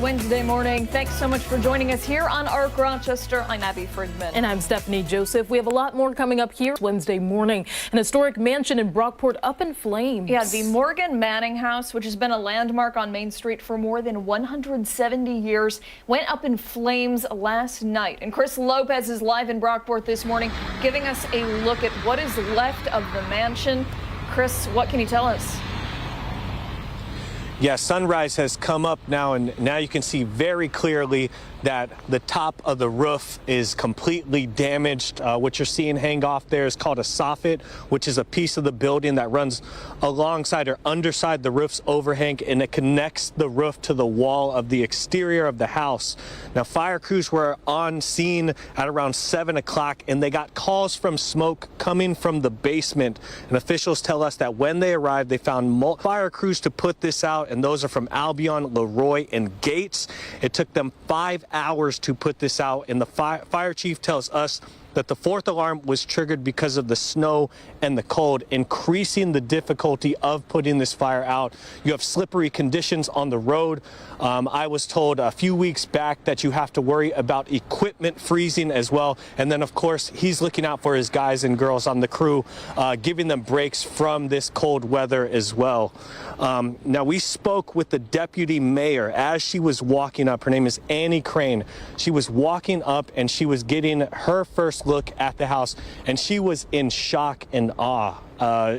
Wednesday morning. Thanks so much for joining us here on ARC Rochester. I'm Abby Friedman. And I'm Stephanie Joseph. We have a lot more coming up here Wednesday morning. An historic mansion in Brockport up in flames. Yeah, the Morgan Manning House, which has been a landmark on Main Street for more than 170 years, went up in flames last night. And Chris Lopez is live in Brockport this morning, giving us a look at what is left of the mansion. Chris, what can you tell us? Yeah, sunrise has come up now, and now you can see very clearly that the top of the roof is completely damaged. What you're seeing hang off there is called a soffit, which is a piece of the building that runs alongside or underside the roof's overhang, and it connects the roof to the wall of the exterior of the house. Now, fire crews were on scene at around 7 o'clock, and they got calls from smoke coming from the basement. And officials tell us that when they arrived, they found fire crews to put this out, and those are from Albion, Leroy, and Gates. It took them 5 hours to put this out, and the fire chief tells us that the fourth alarm was triggered because of the snow and the cold, increasing the difficulty of putting this fire out. You have slippery conditions on the road. I was told a few weeks back that you have to worry about equipment freezing as well. And then, of course, he's looking out for his guys and girls on the crew, giving them breaks from this cold weather as well. Now, we spoke with the deputy mayor as she was walking up. Her name is Annie Crane. She was walking up and she was getting her first look at the house, and she was in shock and awe.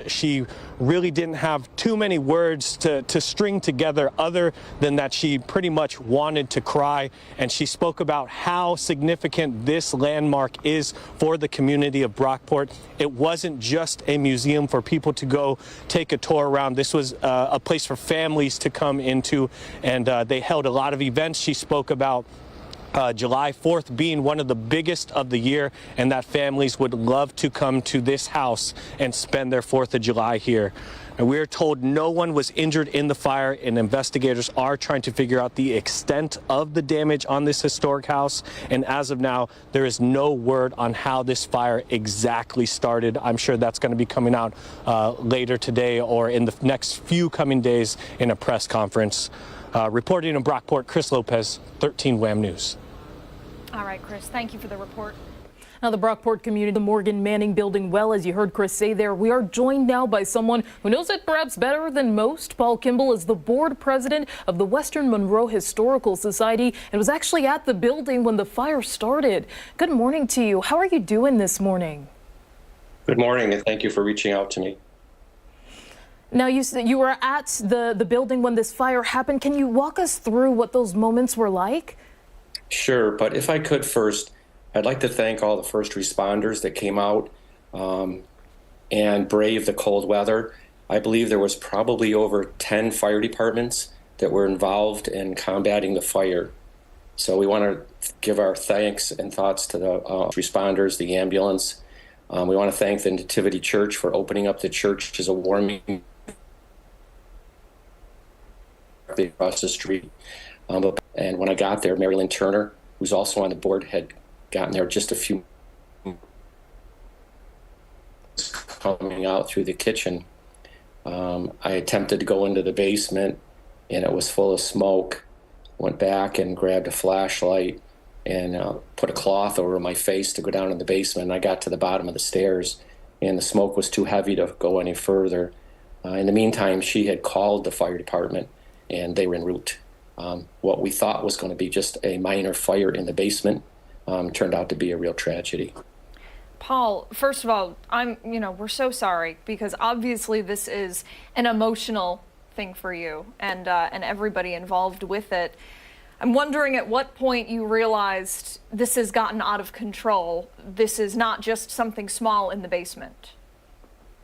She really didn't have too many words to string together other than that she pretty much wanted to cry, and she spoke about how significant this landmark is for the community of Brockport. It wasn't just a museum for people to go take a tour around. This was a place for families to come into, and they held a lot of events. She spoke about July 4th being one of the biggest of the year, and that families would love to come to this house and spend their 4th of July here. And we are told no one was injured in the fire, and investigators are trying to figure out the extent of the damage on this historic house. And as of now, there is no word on how this fire exactly started. I'm sure that's going to be coming out later today or in the next few coming days in a press conference. Reporting in Brockport, Chris Lopez, 13 WHAM News. All right, Chris, thank you for the report. Now, the Brockport community, the Morgan Manning building well, as you heard Chris say there. We are joined now by someone who knows it perhaps better than most. Paul Kimball is the board president of the West Monroe Historical Society and was actually at the building when the fire started. Good morning to you. How are you doing this morning? Good morning, and thank you for reaching out to me. Now, you said you were at the building when this fire happened. Can you walk us through what those moments were like? Sure, but if I could first, I'd like to thank all the first responders that came out and braved the cold weather. I believe there was probably over 10 fire departments that were involved in combating the fire. So we want to give our thanks and thoughts to the responders, the ambulance. We want to thank the Nativity Church for opening up the church as a warming across the street. And when I got there, Mary Lynn Turner, who's also on the board, had gotten there just a few coming out through the kitchen. I attempted to go into the basement, and it was full of smoke. Went back and grabbed a flashlight and put a cloth over my face to go down in the basement. And I got to the bottom of the stairs, and the smoke was too heavy to go any further. In the meantime, she had called the fire department, and they were en route. What we thought was going to be just a minor fire in the basement turned out to be a real tragedy. Paul, first of all, we're so sorry, because obviously this is an emotional thing for you and everybody involved with it. I'm wondering at what point you realized this has gotten out of control. This is not just something small in the basement.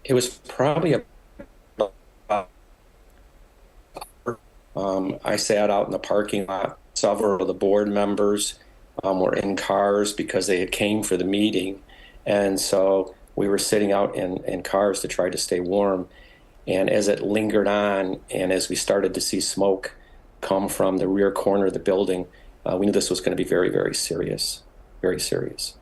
It was probably I sat out in the parking lot. Several of the board members were in cars because they had came for the meeting. And so we were sitting out in cars to try to stay warm. And as it lingered on, and as we started to see smoke come from the rear corner of the building, we knew this was going to be very, very serious, very serious.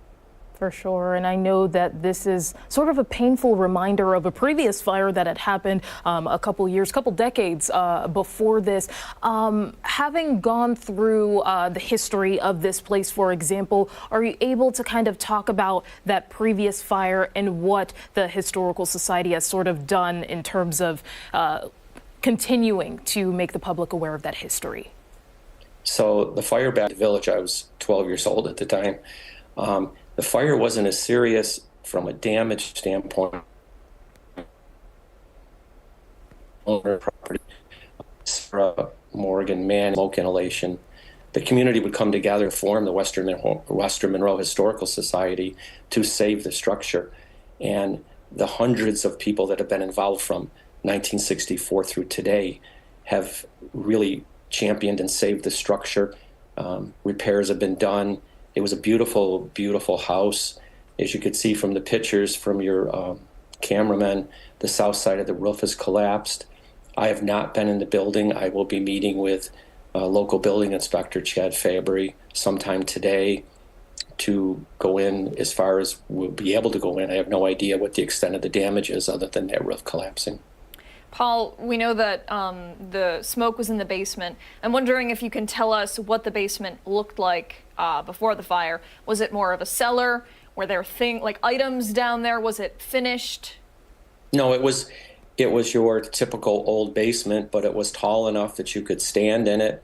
For sure, and I know that this is sort of a painful reminder of a previous fire that had happened a couple decades before this. Having gone through the history of this place, for example, are you able to kind of talk about that previous fire and what the Historical Society has sort of done in terms of continuing to make the public aware of that history? So the fire back in the village, I was 12 years old at the time. The fire wasn't as serious from a damage standpoint. Owner property, Morgan, man, smoke inhalation. The community would come together and form the Western Monroe Historical Society to save the structure. And the hundreds of people that have been involved from 1964 through today have really championed and saved the structure. Repairs have been done. It was a beautiful, beautiful house. As you could see from the pictures from your cameraman, the south side of the roof has collapsed. I have not been in the building. I will be meeting with local building inspector Chad Fabry sometime today to go in. As far as we'll be able to go in, I have no idea what the extent of the damage is other than that roof collapsing. Paul, we know that the smoke was in the basement. I'm wondering if you can tell us what the basement looked like before the fire. Was it more of a cellar? Were there items down there? Was it finished? No, it was your typical old basement, but it was tall enough that you could stand in it.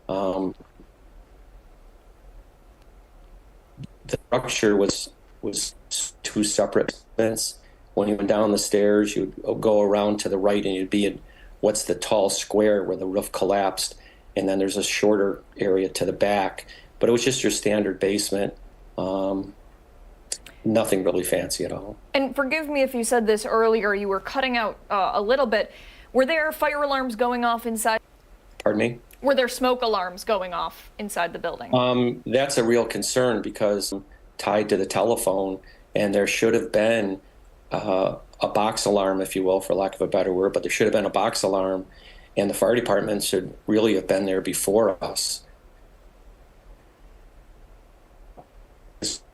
The structure was two separate basements. When you went down the stairs, you'd go around to the right and you'd be in what's the tall square where the roof collapsed. And then there's a shorter area to the back. But it was just your standard basement. Nothing really fancy at all. And forgive me if you said this earlier, you were cutting out a little bit. Were there fire alarms going off inside? Pardon me? Were there smoke alarms going off inside the building? That's a real concern because tied to the telephone, and there should have been a box alarm, if you will, for lack of a better word, but there should have been a box alarm, and the fire department should really have been there before us.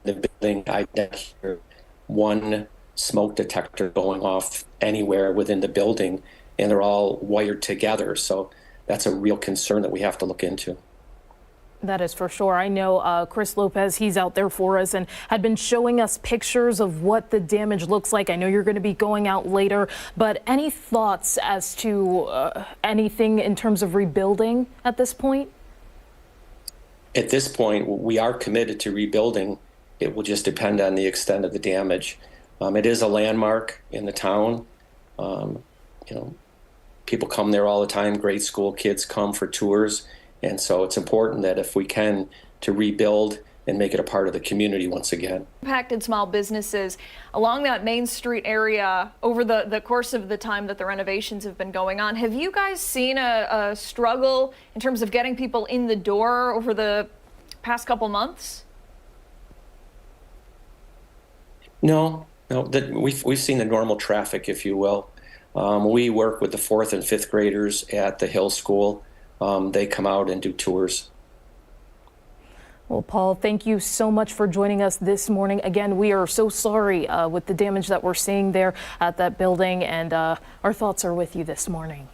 The building, I didn't hear one smoke detector going off anywhere within the building, and they're all wired together. So that's a real concern that we have to look into. That is for sure. I know Chris Lopez, he's out there for us and had been showing us pictures of what the damage looks like. I know you're going to be going out later, but any thoughts as to anything in terms of rebuilding at this point? At this point, we are committed to rebuilding. It will just depend on the extent of the damage. It is a landmark in the town. People come there all the time. Grade school kids come for tours. And so it's important that if we can, to rebuild and make it a part of the community once again. Impacted small businesses along that Main Street area over the course of the time that the renovations have been going on. Have you guys seen a struggle in terms of getting people in the door over the past couple months? No. We've seen the normal traffic, if you will. We work with the 4th and 5th graders at the Hill School. They come out and do tours. Well, Paul, thank you so much for joining us this morning. Again, we are so sorry with the damage that we're seeing there at that building, and our thoughts are with you this morning.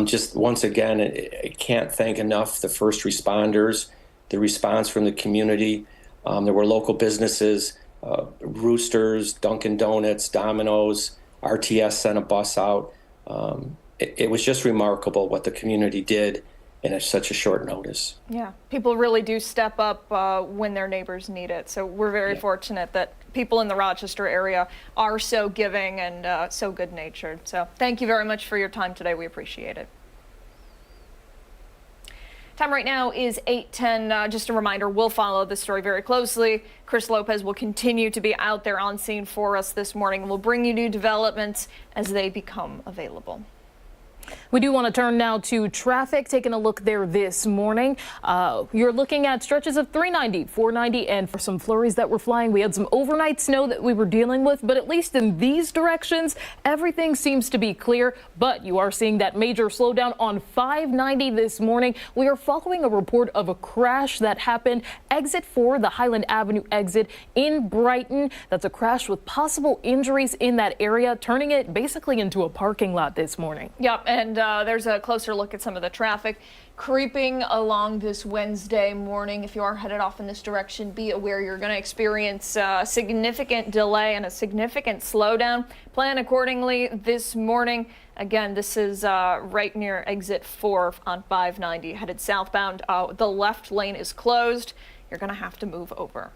Just once again, I can't thank enough the first responders, the response from the community. There were local businesses, Roosters, Dunkin' Donuts, Domino's, RTS sent a bus out. It was just remarkable what the community did in such a short notice. Yeah, people really do step up when their neighbors need it. So we're very fortunate that people in the Rochester area are so giving and so good-natured. So thank you very much for your time today. We appreciate it. Time right now is 8:10. Just a reminder, we'll follow this story very closely. Chris Lopez will continue to be out there on scene for us this morning, and we'll bring you new developments as they become available. We do want to turn now to traffic, taking a look there this morning. You're looking at stretches of 390, 490, and for some flurries that were flying. We had some overnight snow that we were dealing with, but at least in these directions, everything seems to be clear. But you are seeing that major slowdown on 590 this morning. We are following a report of a crash that happened exit 4, the Highland Avenue exit in Brighton. That's a crash with possible injuries in that area, turning it basically into a parking lot this morning. Yep, and there's a closer look at some of the traffic creeping along this Wednesday morning. If you are headed off in this direction, be aware you're going to experience a significant delay and a significant slowdown. Plan accordingly this morning. Again, this is right near exit 4 on 590 headed southbound. The left lane is closed. You're going to have to move over.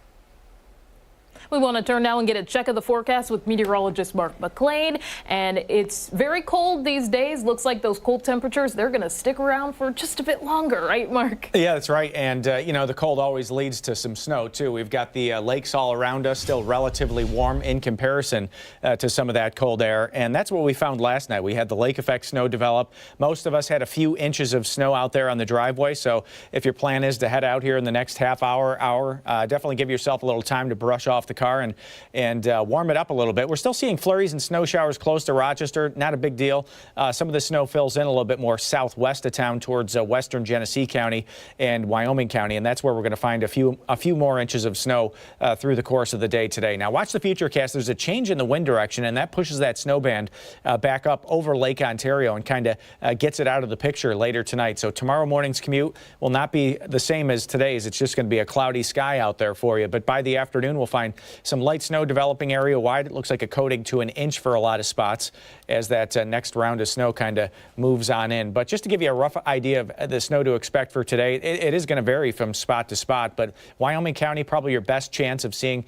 We want to turn now and get a check of the forecast with meteorologist Mark McLean. And it's very cold these days. Looks like those cold temperatures, they're going to stick around for just a bit longer, right, Mark? Yeah, that's right. And, you know, the cold always leads to some snow, too. We've got the lakes all around us, still relatively warm in comparison to some of that cold air. And that's what we found last night. We had the lake effect snow develop. Most of us had a few inches of snow out there on the driveway. So if your plan is to head out here in the next half hour, definitely give yourself a little time to brush off the car and warm it up a little bit. We're still seeing flurries and snow showers close to Rochester. Not a big deal. Some of the snow fills in a little bit more southwest of town towards western Genesee County and Wyoming County, and that's where we're going to find a few more inches of snow through the course of the day today. Now watch the futurecast. There's a change in the wind direction, and that pushes that snow band back up over Lake Ontario and kind of gets it out of the picture later tonight. So tomorrow morning's commute will not be the same as today's. It's just going to be a cloudy sky out there for you. But by the afternoon, we'll find some light snow developing area wide. It looks like a coating to an inch for a lot of spots as that next round of snow kind of moves on in. But just to give you a rough idea of the snow to expect for today, it is going to vary from spot to spot. But Wyoming County, probably your best chance of seeing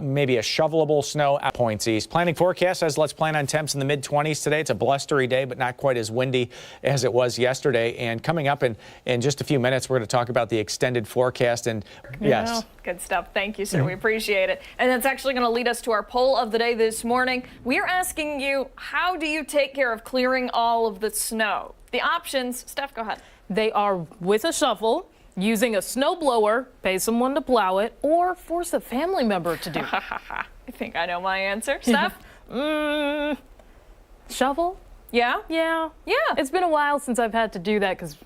maybe a shovelable snow at points east. Planning forecast says let's plan on temps in the mid-20s today. It's a blustery day, but not quite as windy as it was yesterday. And coming up in just a few minutes, we're going to talk about the extended forecast. And yes. Good stuff. Thank you, sir. We appreciate it. And that's actually going to lead us to our poll of the day this morning. We are asking you, how do you take care of clearing all of the snow? The options, Steph, go ahead. They are with a shovel, using a snow blower, pay someone to plow it, or force a family member to do it. I think I know my answer. Steph? Shovel? Yeah? Yeah. It's been a while since I've had to do that because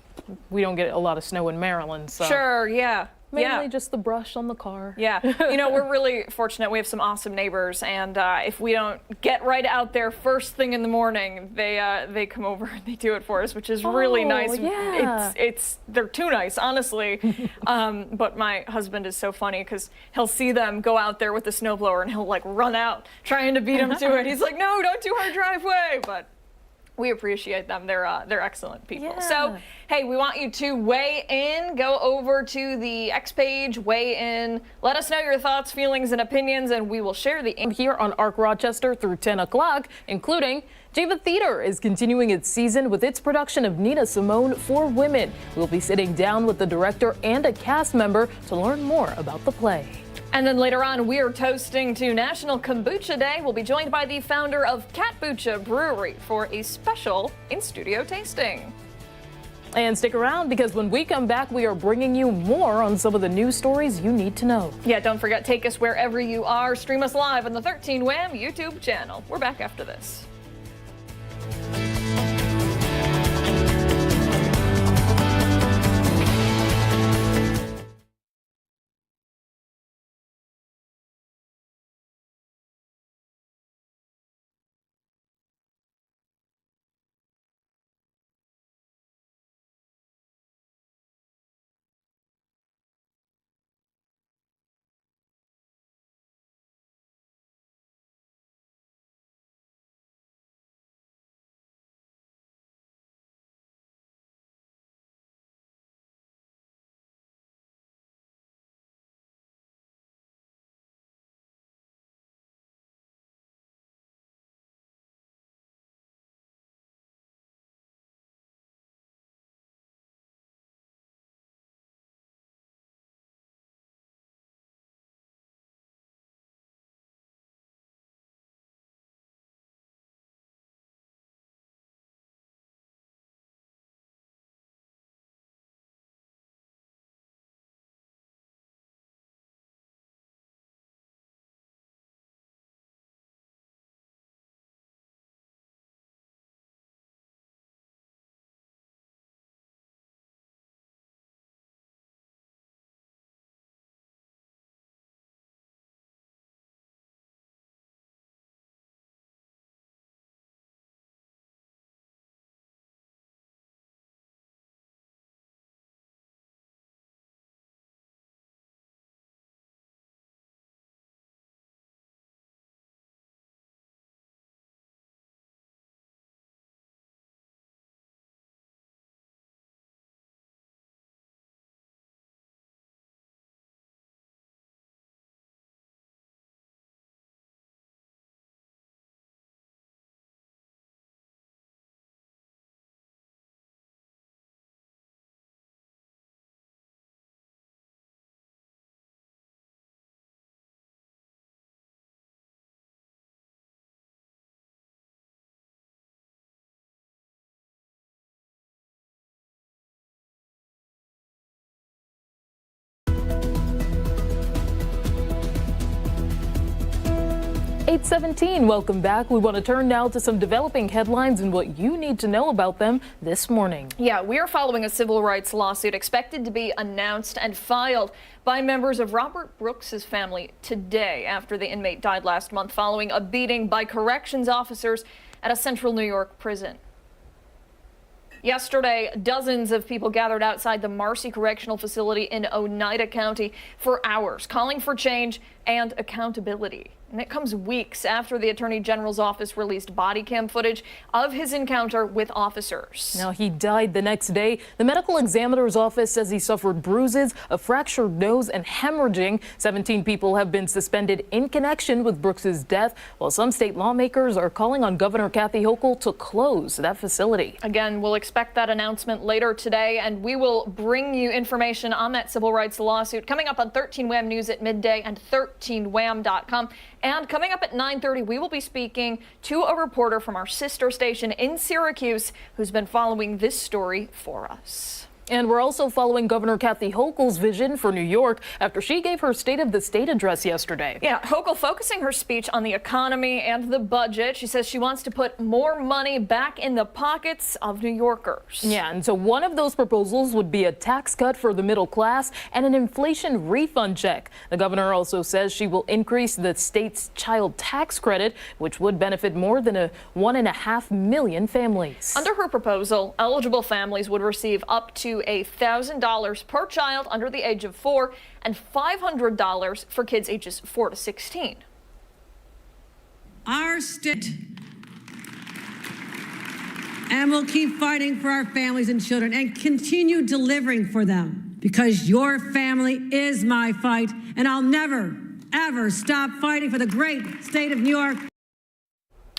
we don't get a lot of snow in Maryland. So. Sure, yeah. Mainly just the brush on the car. Yeah. You know, we're really fortunate. We have some awesome neighbors, and if we don't get right out there first thing in the morning, they come over and they do it for us, which is really nice. Yeah. They're too nice, honestly. But my husband is so funny because he'll see them go out there with the snowblower and he'll like run out trying to beat them to it. He's like, no, don't do our driveway. But we appreciate them. They're excellent people. Yeah. So, hey, we want you to weigh in. Go over to the X page, weigh in. Let us know your thoughts, feelings, and opinions, and we will share the Here on ARC Rochester through 10 o'clock, including Geneva Theater is continuing its season with its production of Nina Simone for Women. We'll be sitting down with the director and a cast member to learn more about the play. And then later on, we are toasting to National Kambucha Day. We'll be joined by the founder of Katboocha Brewery for a special in-studio tasting. And stick around because when we come back, we are bringing you more on some of the news stories you need to know. Yeah, don't forget, take us wherever you are. Stream us live on the 13 Wham YouTube channel. We're back after this. 8:17. Welcome back. We want to turn now to some developing headlines and what you need to know about them this morning. Yeah, we are following a civil rights lawsuit expected to be announced and filed by members of Robert Brooks's family today after the inmate died last month following a beating by corrections officers at a central New York prison. Yesterday, dozens of people gathered outside the Marcy Correctional Facility in Oneida County for hours, calling for change and accountability. And it comes weeks after the Attorney General's office released body cam footage of his encounter with officers. Now, he died the next day. The medical examiner's office says he suffered bruises, a fractured nose, and hemorrhaging. 17 people have been suspended in connection with Brooks's death, while some state lawmakers are calling on Governor Kathy Hochul to close that facility. Again, we'll expect that announcement later today, and we will bring you information on that civil rights lawsuit coming up on 13 Wham News at midday and 13wham.com. And coming up at 9:30, we will be speaking to a reporter from our sister station in Syracuse who's been following this story for us. And we're also following Governor Kathy Hochul's vision for New York after she gave her State of the State address yesterday. Yeah, Hochul focusing her speech on the economy and the budget. She says she wants to put more money back in the pockets of New Yorkers. Yeah, and so one of those proposals would be a tax cut for the middle class and an inflation refund check. The governor also says she will increase the state's child tax credit, which would benefit more than 1.5 million families. Under her proposal, eligible families would receive up to $1,000 per child under the age of 4 and $500 for kids ages 4 to 16. Our state, and we'll keep fighting for our families and children and continue delivering for them, because your family is my fight, and I'll never, ever stop fighting for the great state of New York.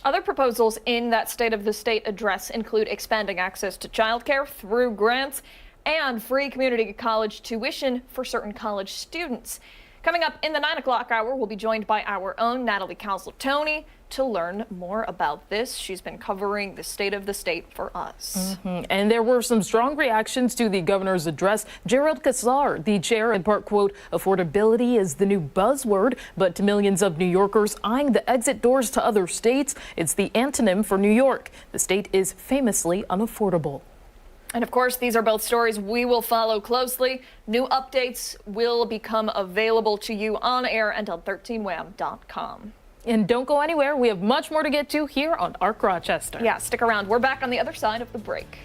Other proposals in that State of the State address include expanding access to childcare through grants and free community college tuition for certain college students. Coming up in the 9 o'clock hour, we'll be joined by our own Natalie Calzetoni to learn more about this. She's been covering the State of the State for us. And there were some strong reactions to the governor's address. Gerald Kassar, the chair, in part, quote, affordability is the new buzzword, but to millions of New Yorkers eyeing the exit doors to other states, it's the antonym for New York. The state is famously unaffordable. And of course, these are both stories we will follow closely. New updates will become available to you on air and on 13wham.com. And don't go anywhere. We have much more to get to here on ARC Rochester. Yeah, stick around. We're back on the other side of the break.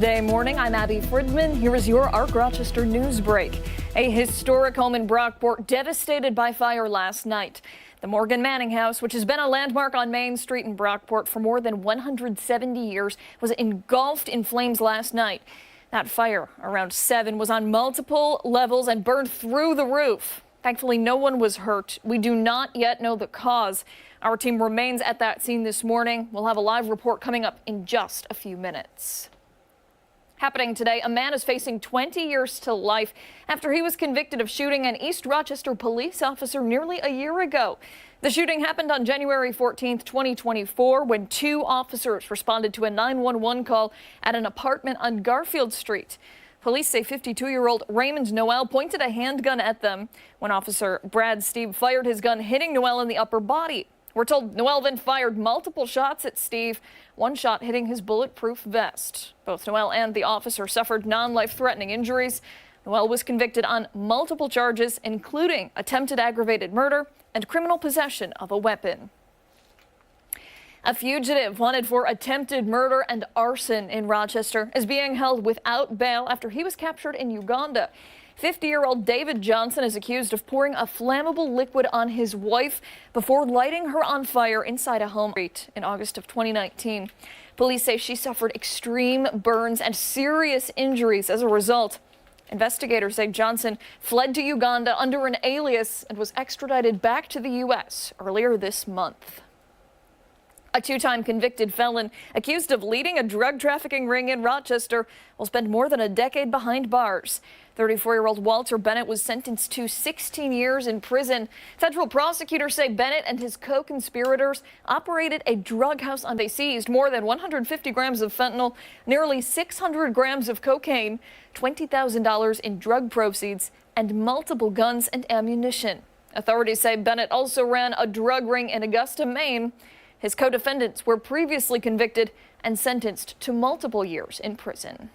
Wednesday morning. I'm Abby Fridman. Here is your Arc Rochester news break. A historic home in Brockport devastated by fire last night. The Morgan Manning house, which has been a landmark on Main Street in Brockport for more than 170 years, was engulfed in flames last night. That fire, around 7, was on multiple levels and burned through the roof. Thankfully, no one was hurt. We do not yet know the cause. Our team remains at that scene this morning. We'll have a live report coming up in just a few minutes. Happening today, a man is facing 20 years to life after he was convicted of shooting an East Rochester police officer nearly a year ago. The shooting happened on January 14th, 2024, when 2 officers responded to a 911 call at an apartment on Garfield Street. Police say 52-year-old Raymond Noel pointed a handgun at them when Officer Brad Steve fired his gun, hitting Noel in the upper body. We're told Noel then fired multiple shots at Steve, one shot hitting his bulletproof vest. Both Noel and the officer suffered non-life-threatening injuries. Noel was convicted on multiple charges, including attempted aggravated murder and criminal possession of a weapon. A fugitive wanted for attempted murder and arson in Rochester is being held without bail after he was captured in Uganda. 50-year-old David Johnson is accused of pouring a flammable liquid on his wife before lighting her on fire inside a home in August of 2019. Police say she suffered extreme burns and serious injuries as a result. Investigators say Johnson fled to Uganda under an alias and was extradited back to the U.S. earlier this month. A 2-time convicted felon accused of leading a drug trafficking ring in Rochester will spend more than a decade behind bars. 34-year-old Walter Bennett was sentenced to 16 years in prison. Federal prosecutors say Bennett and his co-conspirators operated a drug house. They seized more than 150 grams of fentanyl, nearly 600 grams of cocaine, $20,000 in drug proceeds, and multiple guns and ammunition. Authorities say Bennett also ran a drug ring in Augusta, Maine. His co-defendants were previously convicted and sentenced to multiple years in prison.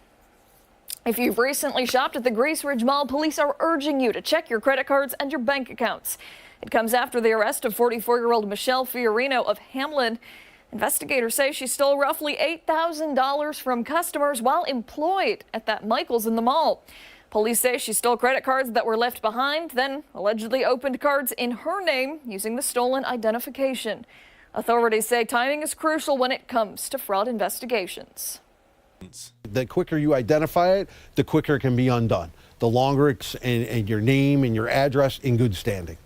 If you've recently shopped at the Grease Ridge Mall, police are urging you to check your credit cards and your bank accounts. It comes after the arrest of 44-year-old Michelle Fiorino of Hamlin. Investigators say she stole roughly $8,000 from customers while employed at that Michael's in the mall. Police say she stole credit cards that were left behind, then allegedly opened cards in her name using the stolen identification. Authorities say timing is crucial when it comes to fraud investigations. The quicker you identify it, the quicker it can be undone. The longer it's and your name and your address in good standing.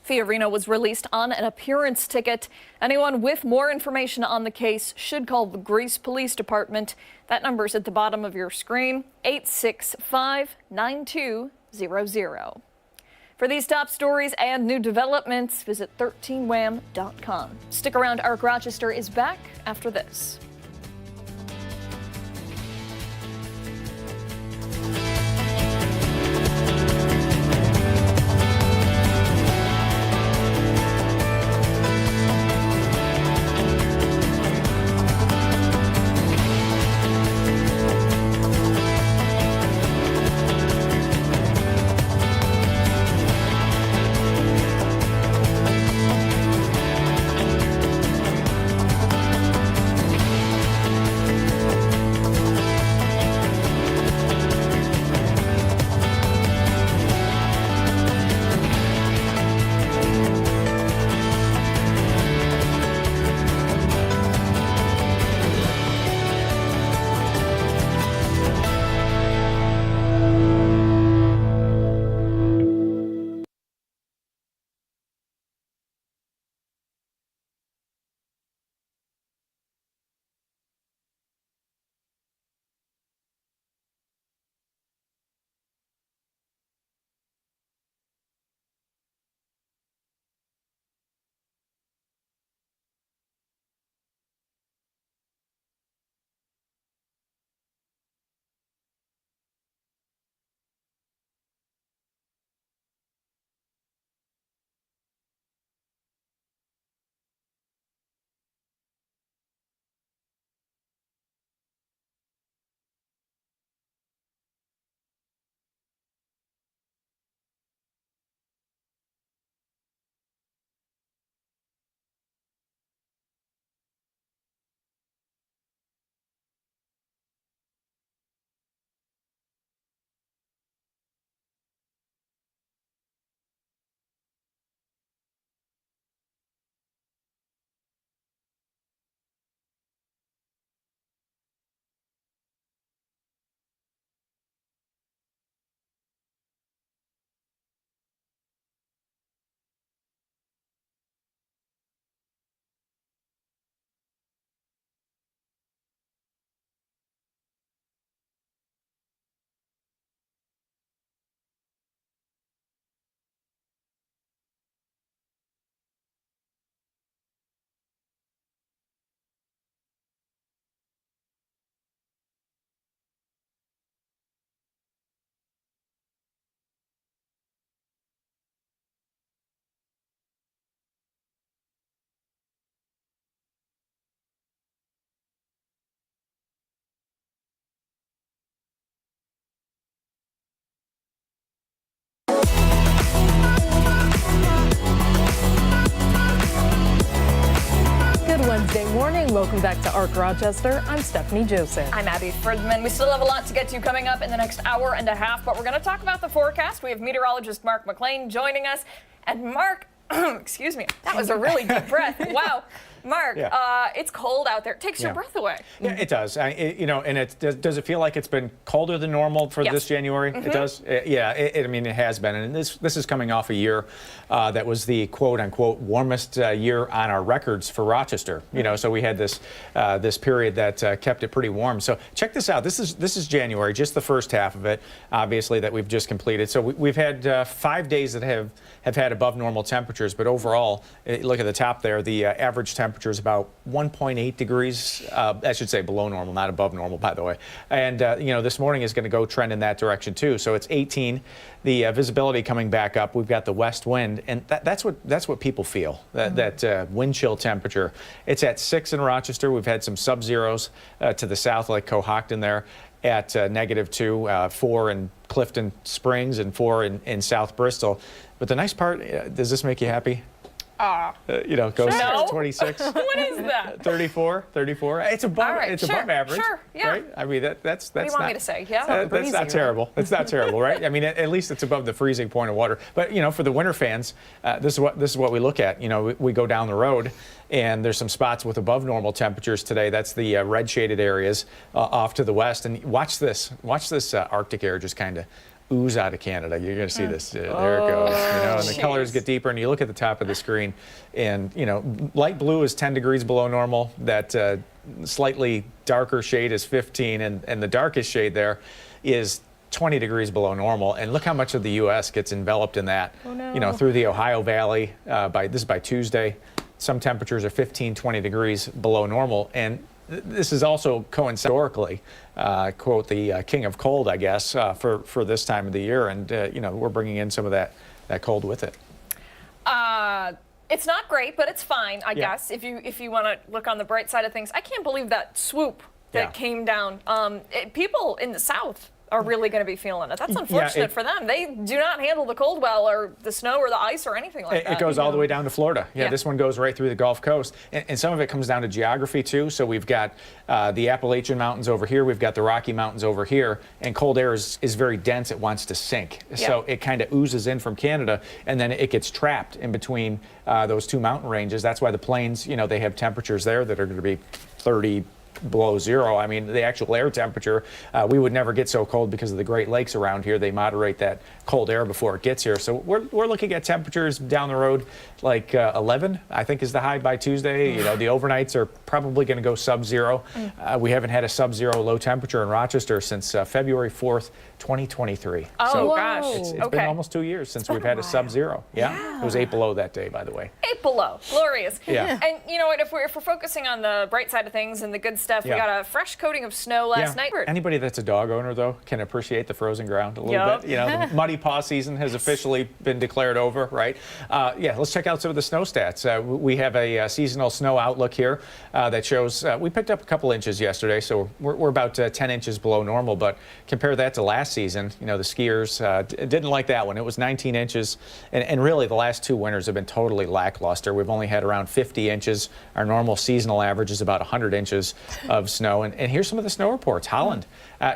Fiorino was released on an appearance ticket. Anyone with more information on the case should call the Grease Police Department. That number is at the bottom of your screen, 865-9200. For these top stories and new developments, visit 13wham.com. Stick around. Arc Rochester is back after this. Wednesday morning. Welcome back to ARC Rochester. I'm Stephanie Joseph. I'm Abby Fridman. We still have a lot to get to coming up in the next hour and a half, but we're going to talk about the forecast. We have meteorologist Mark McLean joining us. And Mark, excuse me, that was a really deep breath. Wow. Mark, it's cold out there. It takes your breath away. Yeah, it does. And does it feel like it's been colder than normal for this January? Mm-hmm. It does. I mean, it has been. And this is coming off a year that was the quote unquote warmest year on our records for Rochester. You know, so we had this period that kept it pretty warm. So check this out. This is January, just the first half of it, obviously, that we've just completed. So we've had 5 days that have had above normal temperatures, but overall, look at the top there, the average temperature is about 1.8 degrees, I should say below normal, not above normal, by the way. And, you know, this morning is going to go trend in that direction, too. So it's 18, the visibility coming back up. We've got the west wind, and that's what people feel, that wind chill temperature. It's at 6 in Rochester. We've had some sub-zeros to the south, like Cohocton there, at -2, 4 in Clifton Springs, and 4 in South Bristol. But the nice part, does this make you happy? You know, goes No. 26. What is that? 34. It's above. All right, it's sure, above average. sure, yeah. That's What do you want not, me to say? Yeah. that's not terrible. It's not terrible, right? I mean, at least it's above the freezing point of water. But you know, for the winter fans, this is what we look at. You know, we go down the road, and there's some spots with above normal temperatures today. That's the red shaded areas off to the west. And watch this Arctic air just kind of ooze out of Canada. You're going to see this. There it goes. You know, and the colors get deeper, and you look at the top of the screen, and you know, light blue is 10 degrees below normal. That slightly darker shade is 15, and the darkest shade there is 20 degrees below normal. And look how much of the U.S. gets enveloped in that. Oh, no. You know, through the Ohio Valley. This is by Tuesday. Some temperatures are 15, 20 degrees below normal, and this is also historically, quote, the king of cold, I guess, for this time of the year. And, you know, we're bringing in some of that cold with it. It's not great, but it's fine, I guess, if you want to look on the bright side of things. I can't believe that swoop that came down. People in the South are really going to be feeling it. That's unfortunate for them. They do not handle the cold well, or the snow or the ice or anything like that. It goes all the way down to Florida. Yeah, this one goes right through the Gulf Coast. And some of it comes down to geography, too. So we've got the Appalachian Mountains over here. We've got the Rocky Mountains over here. And cold air is very dense. It wants to sink. So it kind of oozes in from Canada, and then it gets trapped in between those two mountain ranges. That's why the plains, you know, they have temperatures there that are going to be 30 below zero. I mean, the actual air temperature, we would never get so cold because of the Great Lakes around here. They moderate that cold air before it gets here. So we're looking at temperatures down the road like 11, I think, is the high by Tuesday. You know, the overnights are probably going to go sub-zero. We haven't had a sub-zero low temperature in Rochester since February 4th, 2023. Oh, so gosh. It's been almost 2 years since we've had a sub-zero. Yeah. It was 8 below that day, by the way. 8 below. Glorious. Yeah. And you know what? If we're focusing on the bright side of things and the good stuff, we got a fresh coating of snow last night. Anybody that's a dog owner, though, can appreciate the frozen ground a little bit. You know, the muddy paw season has officially been declared over, right? Let's check out some of the snow stats. We have a seasonal snow outlook here that shows we picked up a couple inches yesterday, so we're about 10 inches below normal. But compare that to last season, you know, the skiers didn't like that one. It was 19 inches, and really the last 2 winters have been totally lackluster. We've only had around 50 inches. Our normal seasonal average is about 100 inches of snow. And here's some of the snow reports. Holland,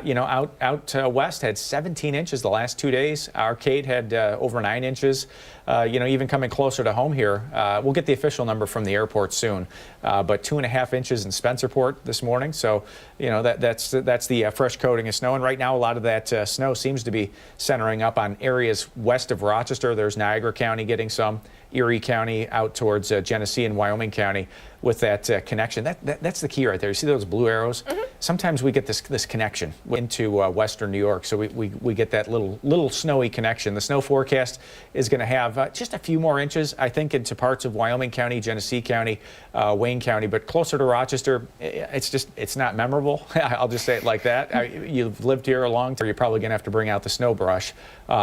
you know, out west had 17 inches the last 2 days. Arcade had over 9 inches. You know, even coming closer to home here, we'll get the official number from the airport soon, but 2.5 inches in Spencerport this morning. So, you know, that's the fresh coating of snow. And right now, a lot of that snow seems to be centering up on areas west of Rochester. There's Niagara County getting some, Erie County out towards Genesee and Wyoming County with that connection. That's the key right there. You see those blue arrows? Sometimes we get this connection into western New York, so we get that little snowy connection. The snow forecast is going to have just a few more inches, I think, into parts of Wyoming County, Genesee County, Wayne County, but closer to Rochester, it's not memorable. I'll just say it like that. You've lived here a long time. You're probably going to have to bring out the snow brush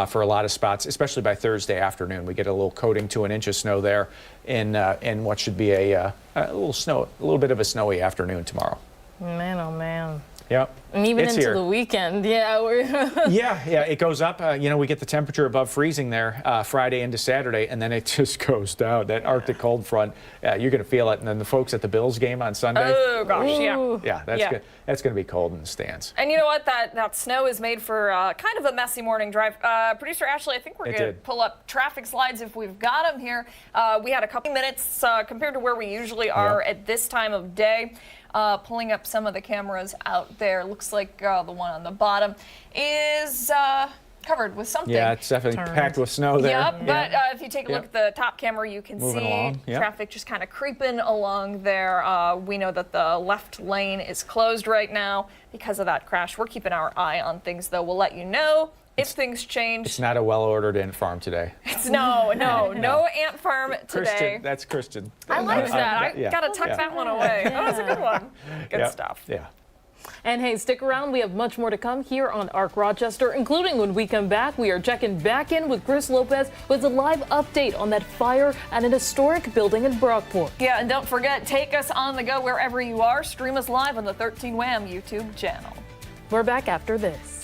for a lot of spots, especially by Thursday afternoon. We get a little coating to an inch of snow there in what should be a little bit of a snowy afternoon tomorrow. Man, oh man. Yep. And even It's into here. the weekend, yeah. Yeah, it goes up. We get the temperature above freezing there Friday into Saturday, and then it just goes down. That Arctic cold front, you're going to feel it. And then the folks at the Bills game on Sunday. Oh gosh, Ooh. Yeah, that's good. That's going to be cold in the stands. And you know what? That snow is made for kind of a messy morning drive. Producer Ashley, I think we're going to pull up traffic slides if we've got them here. We had a couple minutes compared to where we usually are at this time of day. Pulling up some of the cameras out there. Looks like the one on the bottom is covered with something. Yeah, it's definitely packed with snow there. Yep, but if you take a look at the top camera, you can Moving see along. Yep. traffic just kind of creeping along there. We know that the left lane is closed right now because of that crash. We're keeping our eye on things, though. We'll let you know if things change. It's not a well-ordered ant farm today. It's no ant farm today. Christian, that's Christian. I like that. I yeah, gotta tuck that one away. That was a good one. Good stuff. Yeah. And hey, stick around. We have much more to come here on ARC Rochester, including when we come back, we are checking back in with Chris Lopez with a live update on that fire at an historic building in Brockport. Yeah, and don't forget, take us on the go wherever you are. Stream us live on the 13 Wham YouTube channel. We're back after this.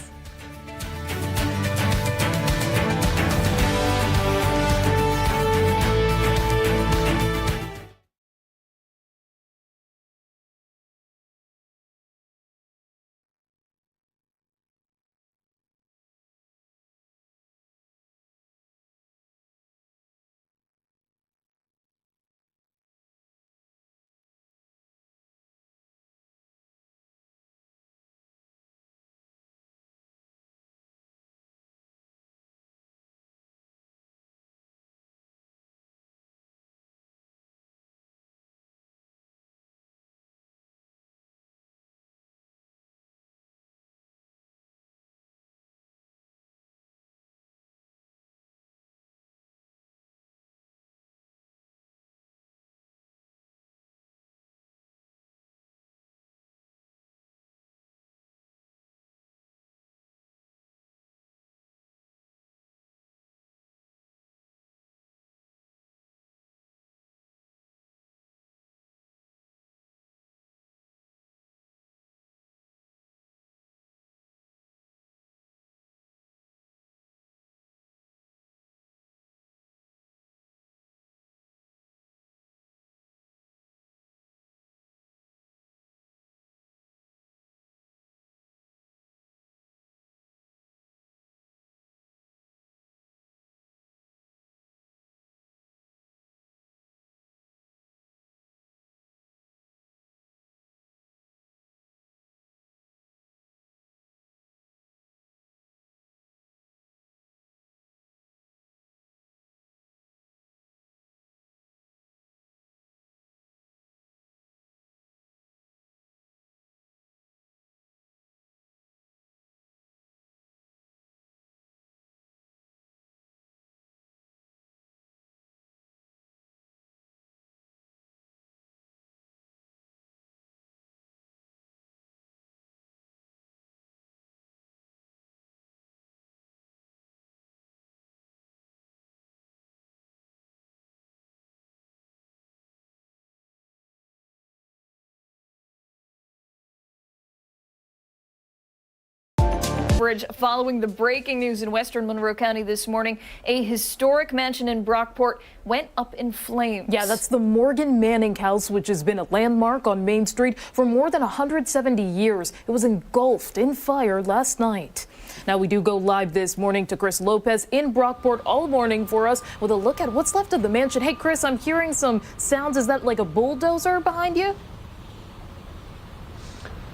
Bridge following the breaking news in western Monroe County this morning. A historic mansion in Brockport went up in flames. Yeah, that's the Morgan Manning house, which has been a landmark on Main Street for more than 170 years. It was engulfed in fire last night. Now we do go live this morning to Chris Lopez in Brockport all morning for us with a look at what's left of the mansion. Hey, Chris, I'm hearing some sounds. Is that like a bulldozer behind you?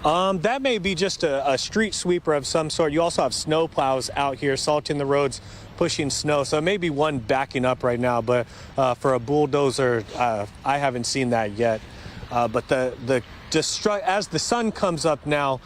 That may be just a street sweeper of some sort. You also have snow plows out here salting the roads, pushing snow. So it may be one backing up right now, but for a bulldozer, I haven't seen that yet. But as the sun comes up now,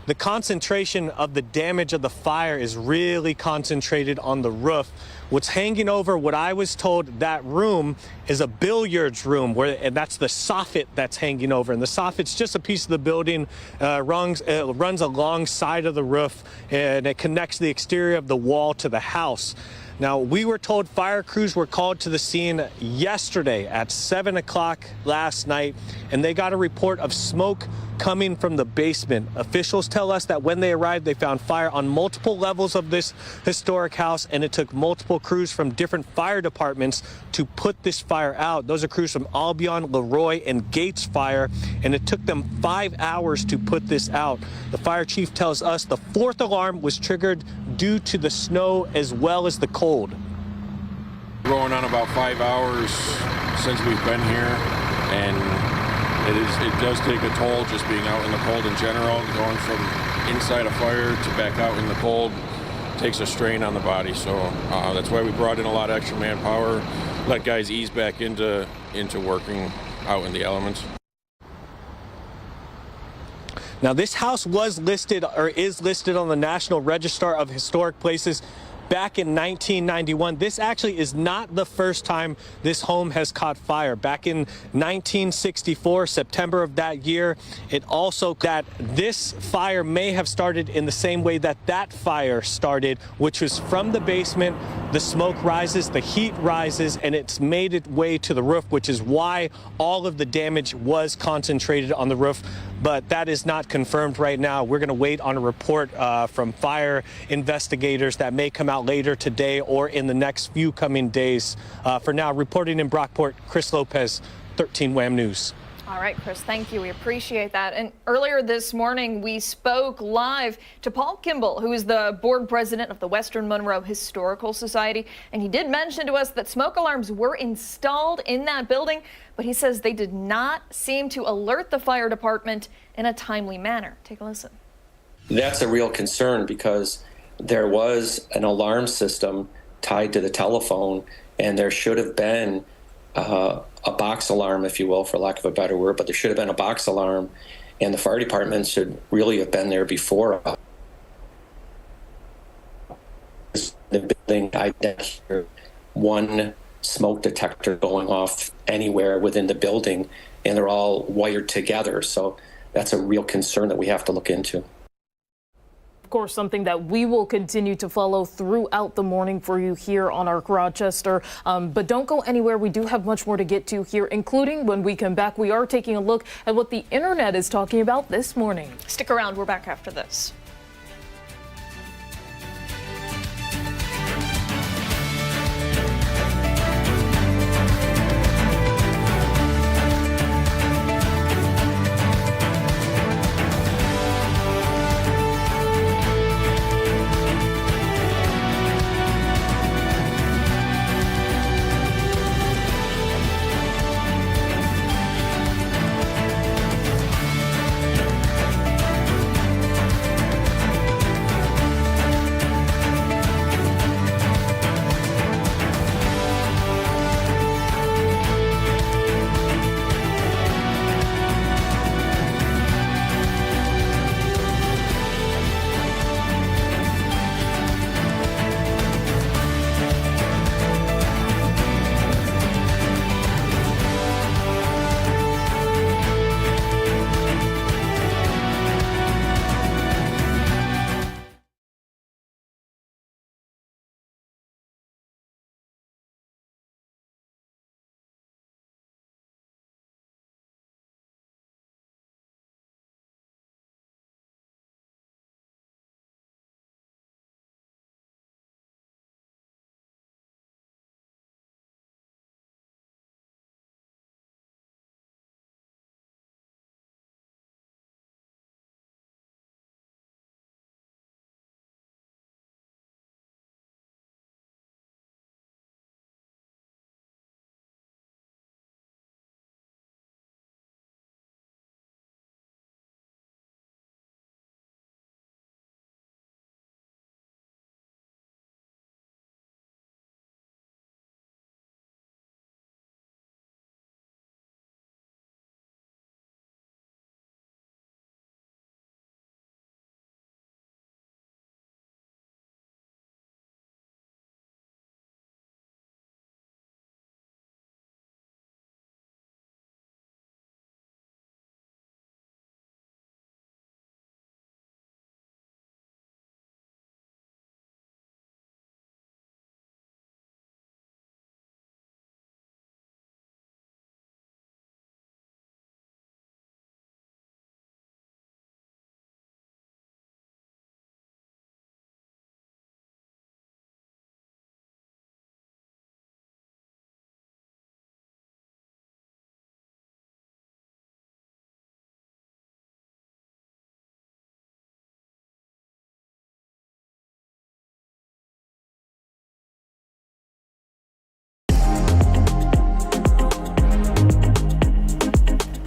the concentration of the damage of the fire is really concentrated on the roof. What's hanging over, what I was told, that room is a billiards room, and that's the soffit that's hanging over. And the soffit's just a piece of the building, runs alongside of the roof, and it connects the exterior of the wall to the house. Now, we were told fire crews were called to the scene yesterday at 7 o'clock last night, and they got a report of smoke coming from the basement. Officials tell us that when they arrived, they found fire on multiple levels of this historic house, and it took multiple crews from different fire departments to put this fire out. Those are crews from Albion, Leroy, and Gates Fire, and it took them 5 hours to put this out. The fire chief tells us the fourth alarm was triggered due to the snow as well as the cold. Going on about 5 hours since we've been here, and it does take a toll just being out in the cold in general. Going from inside a fire to back out in the cold takes a strain on the body. So that's why we brought in a lot of extra manpower, let guys ease back into working out in the elements. Now, this house was listed or is listed on the National Register of Historic Places back in 1991. This actually is not the first time this home has caught fire. Back in 1964, September of that year, it also that this fire may have started in the same way that that fire started, which was from the basement. The smoke rises, the heat rises, and it's made its way to the roof, which is why all of the damage was concentrated on the roof. But that is not confirmed right now. We're going to wait on a report from fire investigators that may come out later today or in the next few coming days. For now, reporting in Brockport, Chris Lopez, 13 WHAM News. All right, Chris, thank you. We appreciate that. And earlier this morning, we spoke live to Paul Kimball, who is the board president of the Western Monroe Historical Society. And he did mention to us that smoke alarms were installed in that building, but he says they did not seem to alert the fire department in a timely manner. Take a listen. That's a real concern because there was an alarm system tied to the telephone, and there should have been a box alarm, if you will, for lack of a better word, but there should have been a box alarm, and the fire department should really have been there before the building. I didn't hear one smoke detector going off anywhere within the building, and they're all wired together. So that's a real concern that we have to look into. Of course, something that we will continue to follow throughout the morning for you here on Arc Rochester. But don't go anywhere. We do have much more to get to here, including when we come back, we are taking a look at what the internet is talking about this morning. Stick around. We're back after this.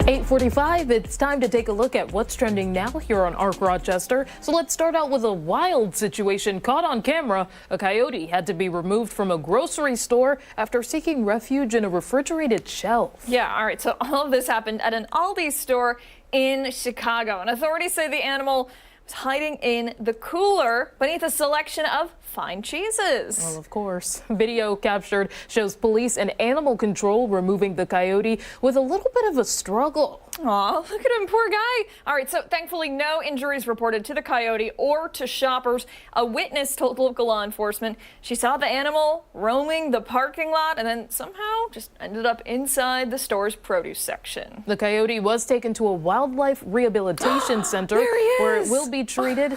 8:45, it's time to take a look at what's trending now here on Arc Rochester. So let's start out with a wild situation caught on camera. A coyote had to be removed from a grocery store after seeking refuge in a refrigerated shelf. Yeah, all right, so all of this happened at an Aldi store in Chicago, and authorities say the animal was hiding in the cooler beneath a selection of fine cheeses. Well, of course. Video captured shows police and animal control removing the coyote with a little bit of a struggle. Aw, look at him, poor guy. All right, so thankfully no injuries reported to the coyote or to shoppers. A witness told local law enforcement she saw the animal roaming the parking lot and then somehow just ended up inside the store's produce section. The coyote was taken to a wildlife rehabilitation center where it will be treated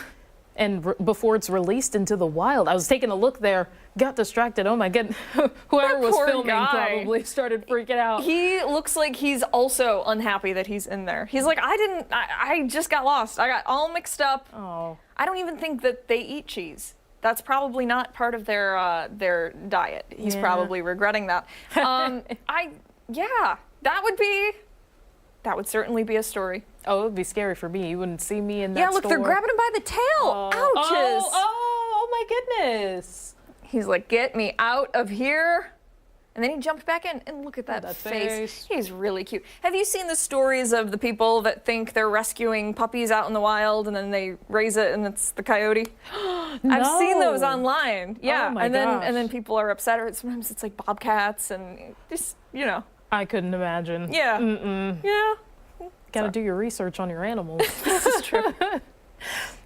and before it's released into the wild. I was taking a look there, got distracted. Oh my goodness. Whoever was filming probably started freaking out. He looks like he's also unhappy that he's in there. He's like, I just got lost. I got all mixed up. Oh. I don't even think that they eat cheese. That's probably not part of their diet. He's probably regretting that. That would certainly be a story. Oh, it would be scary for me. You wouldn't see me in that Yeah, look, store. they're grabbing him by the tail. Ouches. Oh my goodness. He's like, get me out of here. And then he jumped back in, and look at that face. He's really cute. Have you seen the stories of the people that think they're rescuing puppies out in the wild and then they raise it and it's the coyote? No. I've seen those online. Yeah. Oh my and gosh. then people are upset, or sometimes it's like bobcats and just, I couldn't imagine. Yeah. Yeah. Gotta do your research on your animals. This is true.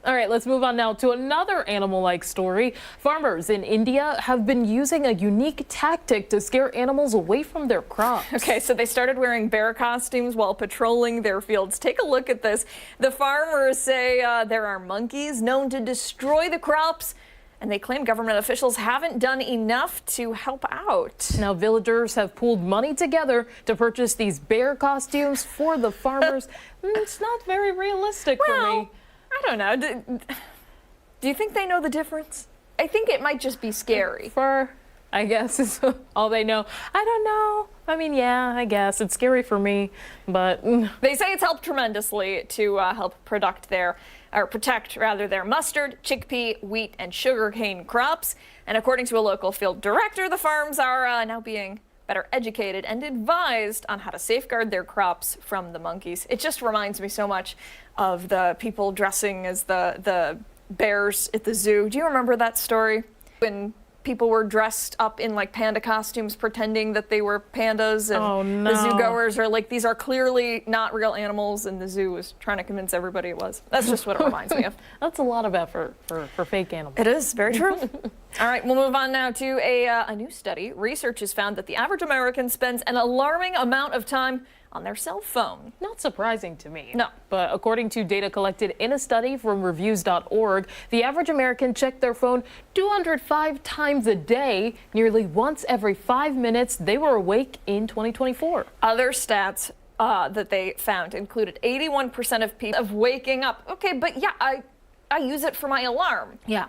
All right, let's move on now to another animal-like story. Farmers in India have been using a unique tactic to scare animals away from their crops. Okay, so they started wearing bear costumes while patrolling their fields. Take a look at this. The farmers say there are monkeys known to destroy the crops, and they claim government officials haven't done enough to help out. Now, villagers have pooled money together to purchase these bear costumes for the farmers. It's not very realistic for me. I don't know. Do you think they know the difference? I think it might just be scary. I guess is all they know. I don't know. I mean, yeah, I guess it's scary for me, but they say it's helped tremendously to help protect their mustard, chickpea, wheat, and sugarcane crops. And according to a local field director, the farms are now being better educated and advised on how to safeguard their crops from the monkeys. It just reminds me so much of the people dressing as the bears at the zoo. Do you remember that story? When people were dressed up in like panda costumes pretending that they were pandas, and the zoo goers are like, these are clearly not real animals, and the zoo was trying to convince everybody it was. That's just what it reminds me of. That's a lot of effort for fake animals. It is, very true. All right, we'll move on now to a new study. Research has found that the average American spends an alarming amount of time on their cell phone. Not surprising to me. No. But according to data collected in a study from reviews.org, the average American checked their phone 205 times a day, nearly once every 5 minutes they were awake in 2024. Other stats that they found included 81% of people of waking up. Okay, but yeah, I use it for my alarm. Yeah.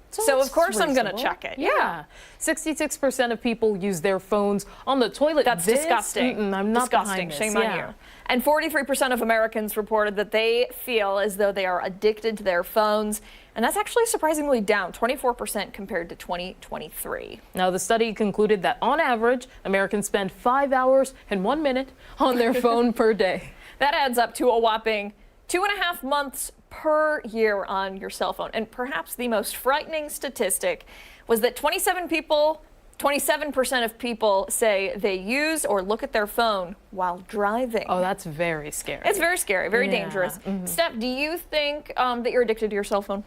So of course I'm going to check it. Yeah. 66% of people use their phones on the toilet. That's disgusting. I'm not disgusting. Shame on you. And 43% of Americans reported that they feel as though they are addicted to their phones. And that's actually surprisingly down 24% compared to 2023. Now, the study concluded that on average, Americans spend 5 hours and 1 minute on their phone per day. That adds up to a whopping 2.5 months per year on your cell phone. And perhaps the most frightening statistic was that 27% of people say they use or look at their phone while driving. Oh, that's very scary. It's very scary, very dangerous. Steph, do you think that you're addicted to your cell phone?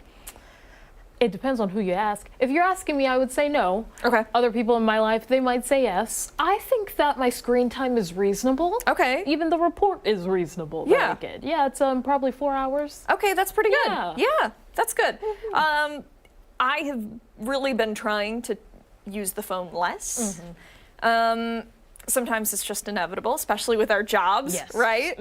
It depends on who you ask. If you're asking me, I would say no. Okay. Other people in my life, they might say yes. I think that my screen time is reasonable. Okay. Even the report is reasonable. Yeah. Yeah, it's probably 4 hours. Okay, that's pretty good. Yeah. Yeah, that's good. I have really been trying to use the phone less. Sometimes it's just inevitable, especially with our jobs, right?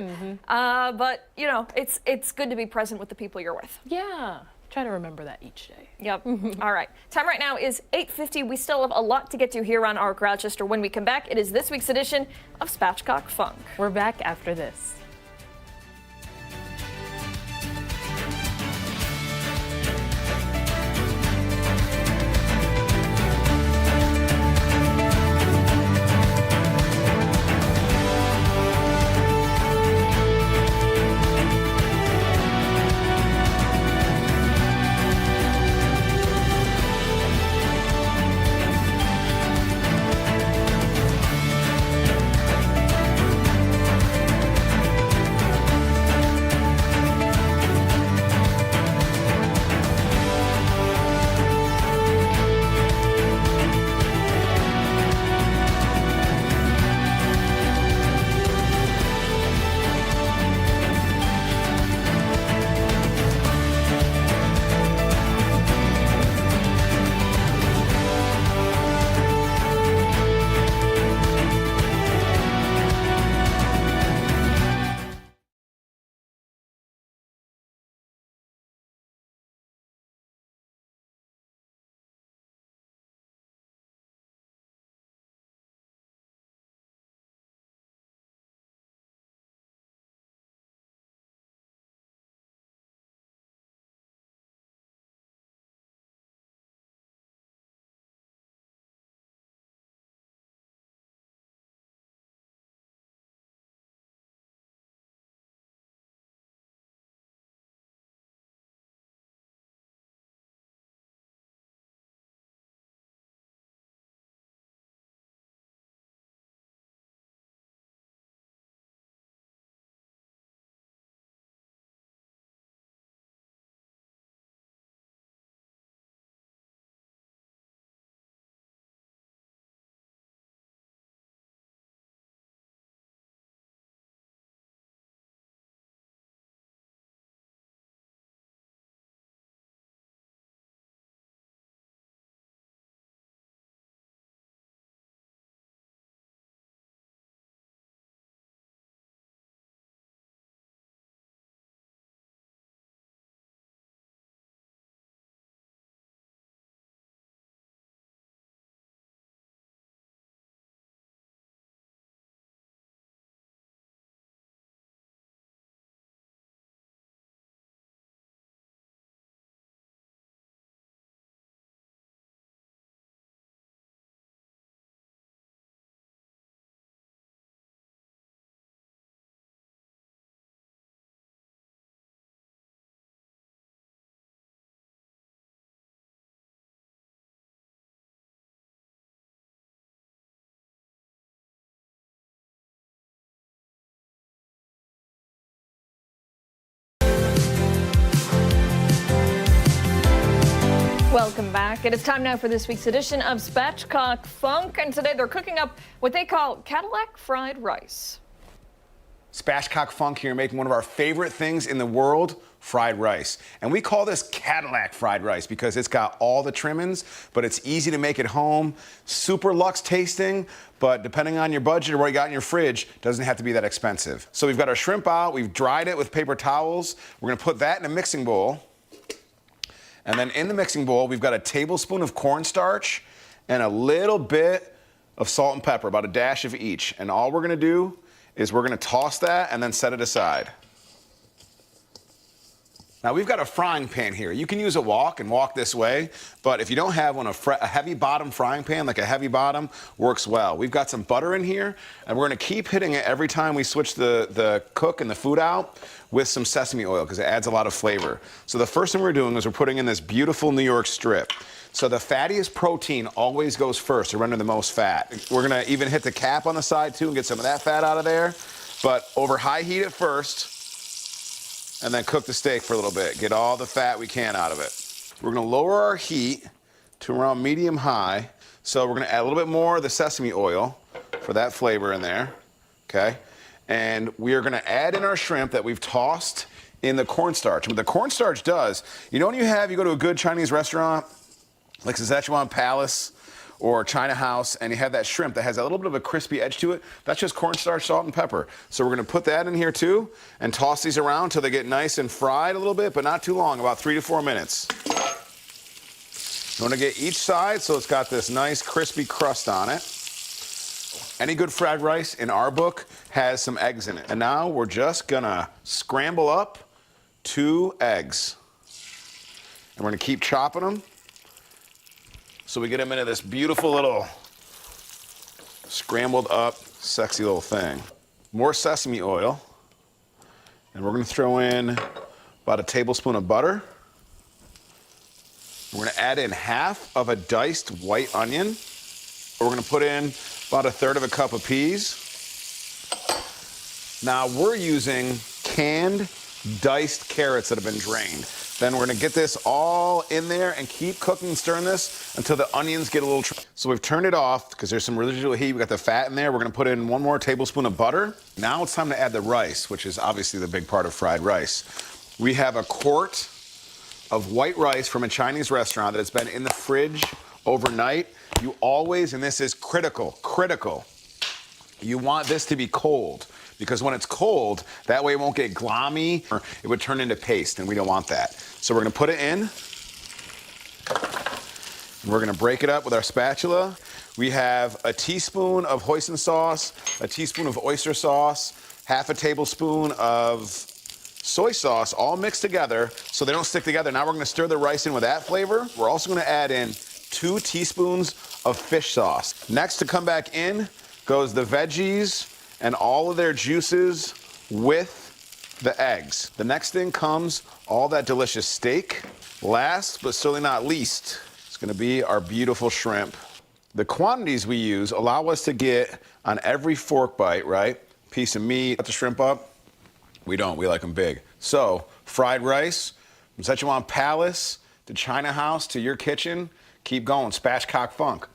But you know, it's good to be present with the people you're with. Yeah. Try to remember that each day. Yep. All right. Time right now is 8:50. We still have a lot to get to here on Arc Rochester. When we come back, it is this week's edition of Spatchcock Funk. We're back after this. welcome back. It is time now for this week's edition of Spatchcock Funk, and today they're cooking up what they call Cadillac fried rice. Spatchcock Funk here, making one of our favorite things in the world, fried rice. And we call this Cadillac fried rice because it's got all the trimmings, but it's easy to make at home, super luxe tasting, but depending on your budget or what you got in your fridge, doesn't have to be that expensive. So we've got our shrimp out, we've dried it with paper towels. We're gonna put that in a mixing bowl. And then in the mixing bowl, we've got a tablespoon of cornstarch and a little bit of salt and pepper, about a dash of each. And all we're gonna do is we're gonna toss that and then set it aside. Now we've got a frying pan here. You can use a wok and walk this way, but if you don't have one, a heavy bottom frying pan, like a heavy bottom, works well. We've got some butter in here, and we're gonna keep hitting it every time we switch the cook and the food out with some sesame oil, because it adds a lot of flavor. So the first thing we're doing is we're putting in this beautiful New York strip. So the fattiest protein always goes first to render the most fat. We're gonna even hit the cap on the side too and get some of that fat out of there, but over high heat at first, and then cook the steak for a little bit. Get all the fat we can out of it. We're gonna lower our heat to around medium high. So we're gonna add a little bit more of the sesame oil for that flavor in there, okay? And we are gonna add in our shrimp that we've tossed in the cornstarch. And what the cornstarch does, you know when you go to a good Chinese restaurant, like Szechuan Palace or China House, and you have that shrimp that has a little bit of a crispy edge to it, that's just cornstarch, salt, and pepper. So we're gonna put that in here too, and toss these around until they get nice and fried a little bit, but not too long, about 3 to 4 minutes. You wanna get each side so it's got this nice crispy crust on it. Any good fried rice in our book has some eggs in it. And now we're just gonna scramble up 2 eggs. And we're gonna keep chopping them so we get them into this beautiful little scrambled up, sexy little thing. More sesame oil. And we're gonna throw in about a tablespoon of butter. We're gonna add in half of a diced white onion. We're gonna put in about 1/3 cup of peas. Now we're using canned diced carrots that have been drained. Then we're gonna get this all in there and keep cooking and stirring this until the onions get a little, so we've turned it off because there's some residual heat. We got the fat in there. We're gonna put in 1 more tablespoon of butter. Now it's time to add the rice, which is obviously the big part of fried rice. We have a quart of white rice from a Chinese restaurant that has been in the fridge overnight. You always, and this is critical, you want this to be cold. Because when it's cold, that way it won't get glommy, or it would turn into paste, and we don't want that. So we're gonna put it in, and we're gonna break it up with our spatula. We have a teaspoon of hoisin sauce, a teaspoon of oyster sauce, half a tablespoon of soy sauce, all mixed together so they don't stick together. Now we're gonna stir the rice in with that flavor. We're also gonna add in 2 teaspoons of fish sauce. Next to come back in goes the veggies and all of their juices with the eggs. The next thing comes all that delicious steak. Last, but certainly not least, it's gonna be our beautiful shrimp. The quantities we use allow us to get on every fork bite, right? Piece of meat. Cut the shrimp up. We don't, we like them big. So, fried rice, from Szechuan Palace to China House to your kitchen, keep going, Spatchcock Funk.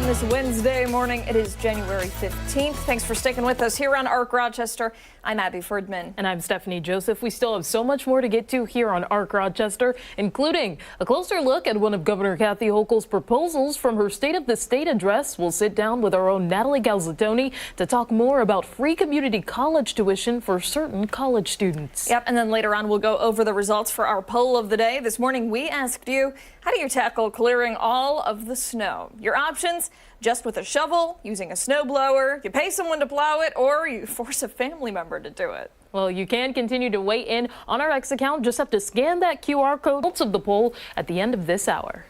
this Wednesday morning. It is January 15th. Thanks for sticking with us here on ARC Rochester. I'm Abby Ferdman. And I'm Stephanie Joseph. We still have so much more to get to here on ARC Rochester, including a closer look at one of Governor Kathy Hochul's proposals from her State of the State address. We'll sit down with our own Natalie Calzetoni to talk more about free community college tuition for certain college students. Yep, and then later on we'll go over the results for our poll of the day. This morning we asked you, how do you tackle clearing all of the snow? Your options: just with a shovel, using a snowblower, you pay someone to plow it, or you force a family member to do it. Well, you can continue to weigh in on our X account. Just have to scan that QR code. Results of the poll at the end of this hour.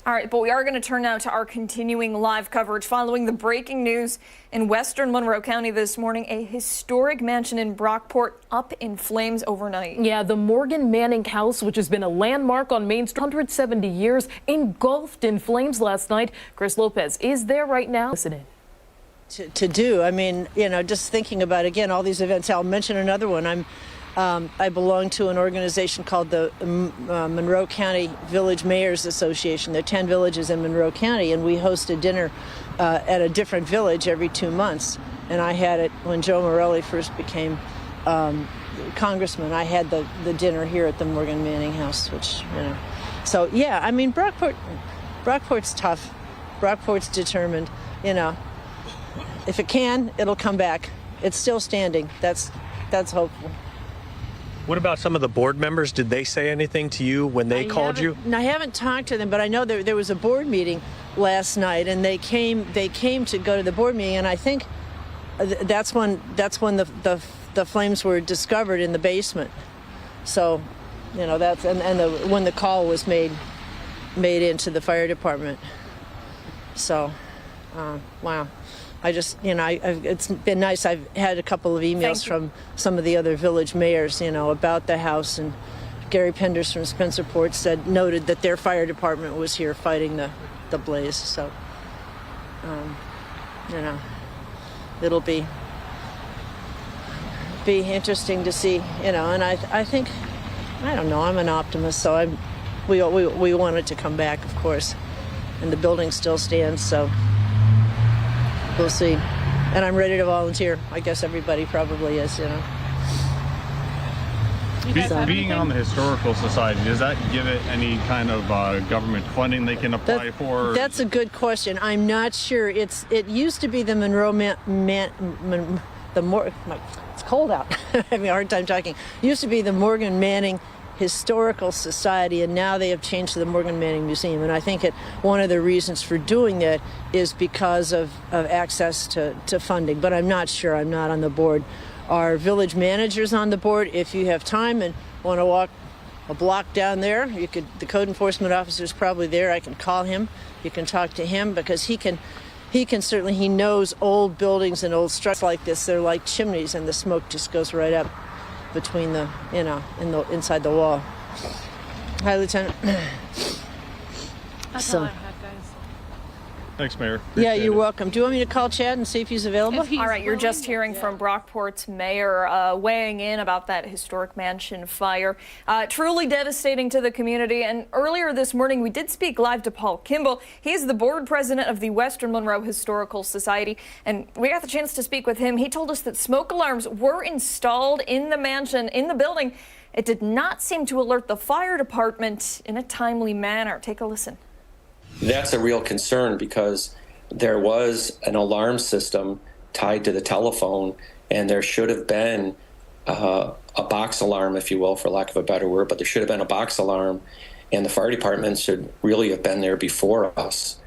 All right, but we are going to turn now to our continuing live coverage following the breaking news in Western Monroe County this morning. A historic mansion in Brockport up in flames overnight. Yeah, the Morgan Manning house, which has been a landmark on Main Street 170 years, engulfed in flames last night. Chris Lopez is there right now. Listen in. To do, I mean, you know, just thinking about, again, all these events. I'll mention another one. I belong to an organization called the Monroe County Village Mayors Association. There are 10 villages in Monroe County, and we host a dinner at a different village every 2 months. And I had it when Joe Morelli first became congressman. I had the dinner here at the Morgan Manning house, which, you know. So, yeah, I mean, Brockport's tough. Brockport's determined, you know. If it can, it'll come back. It's still standing. That's hopeful. What about some of the board members? Did they say anything to you when they called you? I haven't talked to them, but I know there was a board meeting last night, and they came to go to the board meeting, and I think that's when the flames were discovered in the basement. So, you know, that's when the call was made into the fire department. So, wow. I just, you know, it's been nice. I've had a couple of emails from some of the other village mayors, you know, about the house. And Gary Penders from Spencerport noted that their fire department was here fighting the blaze. So, you know, it'll be interesting to see, you know. And I think, I don't know, I'm an optimist, so we want it to come back, of course, and the building still stands. So. We'll see. And I'm ready to volunteer. I guess everybody probably is, you know. Being on the Historical Society, does that give it any kind of government funding they can apply for? That's a good question. I'm not sure. It used to be the Monroe it's cold out. I'm having a hard time talking. It used to be the Morgan Manning Historical Society, and now they have changed to the Morgan Manning Museum. And I think one of the reasons for doing that is because of access to funding. But I'm not sure. I'm not on the board. Our village manager's on the board. If you have time and want to walk a block down there, the code enforcement officer's probably there. I can call him. You can talk to him, because he knows old buildings and old structures like this. They're like chimneys, and the smoke just goes right up between the, you know, inside the wall. Hi, Lieutenant. That's all I had, guys. Thanks, Mayor. Yeah, you're welcome. Do you want me to call Chad and see if he's available? All right, you're just hearing from Brockport's mayor weighing in about that historic mansion fire. Truly devastating to the community. And earlier this morning, we did speak live to Paul Kimball. He's the board president of the Western Monroe Historical Society, and we got the chance to speak with him. He told us that smoke alarms were installed in the mansion, in the building. It did not seem to alert the fire department in a timely manner. Take a listen. That's a real concern, because there was an alarm system tied to the telephone, and there should have been a box alarm, if you will, for lack of a better word, but there should have been a box alarm, and the fire department should really have been there before us.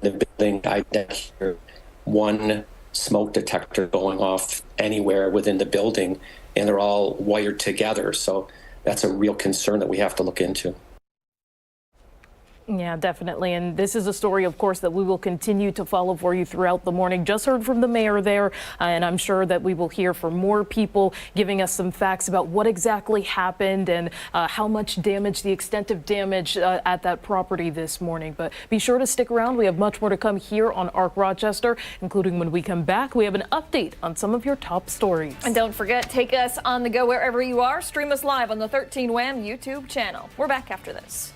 The building, I didn't hear one smoke detector going off anywhere within the building, and they're all wired together. So that's a real concern that we have to look into. Yeah, definitely. And this is a story, of course, that we will continue to follow for you throughout the morning. Just heard from the mayor there, and I'm sure that we will hear from more people giving us some facts about what exactly happened and how much damage, the extent of damage at that property this morning. But be sure to stick around. We have much more to come here on ARC Rochester, including when we come back, we have an update on some of your top stories. And don't forget, take us on the go wherever you are. Stream us live on the 13 WHAM YouTube channel. We're back after this.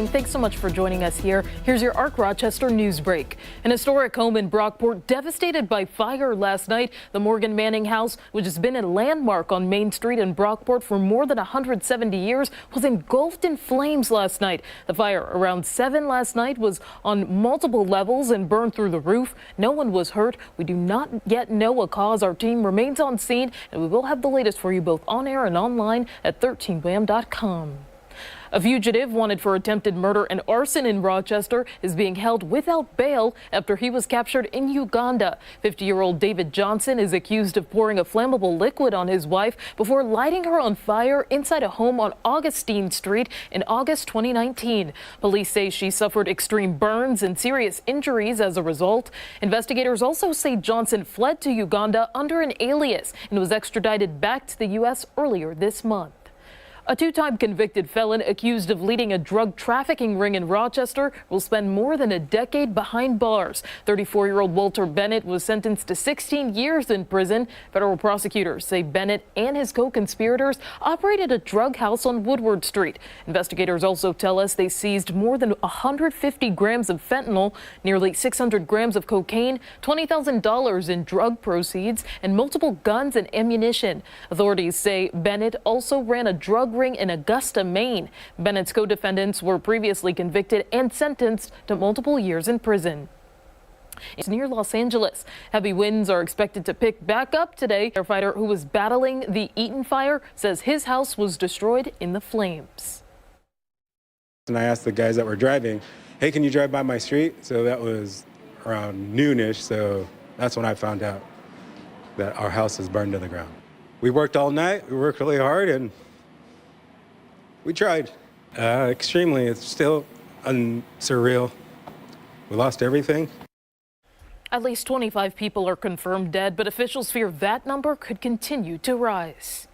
morning. Thanks so much for joining us here. Here's your ARC Rochester news break. An historic home in Brockport devastated by fire last night. The Morgan Manning house, which has been a landmark on Main Street in Brockport for more than 170 years, was engulfed in flames last night. The fire around 7 last night was on multiple levels and burned through the roof. No one was hurt. We do not yet know a cause. Our team remains on scene, and we will have the latest for you both on air and online at 13wham.com. A fugitive wanted for attempted murder and arson in Rochester is being held without bail after he was captured in Uganda. 50-year-old David Johnson is accused of pouring a flammable liquid on his wife before lighting her on fire inside a home on Augustine Street in August 2019. Police say she suffered extreme burns and serious injuries as a result. Investigators also say Johnson fled to Uganda under an alias and was extradited back to the U.S. earlier this month. A two-time convicted felon accused of leading a drug trafficking ring in Rochester will spend more than a decade behind bars. 34-year-old Walter Bennett was sentenced to 16 years in prison. Federal prosecutors say Bennett and his co-conspirators operated a drug house on Woodward Street. Investigators also tell us they seized more than 150 grams of fentanyl, nearly 600 grams of cocaine, $20,000 in drug proceeds, and multiple guns and ammunition. Authorities say Bennett also ran a drug ring in Augusta, Maine. Bennett's co-defendants were previously convicted and sentenced to multiple years in prison. It's near Los Angeles. Heavy winds are expected to pick back up today. A firefighter who was battling the Eaton fire says his house was destroyed in the flames. And I asked the guys that were driving, hey, can you drive by my street? So that was around noonish, so that's when I found out that our house is burned to the ground. We worked all night, we worked really hard, and we tried. Extremely. It's still surreal. We lost everything. At least 25 people are confirmed dead, but officials fear that number could continue to rise.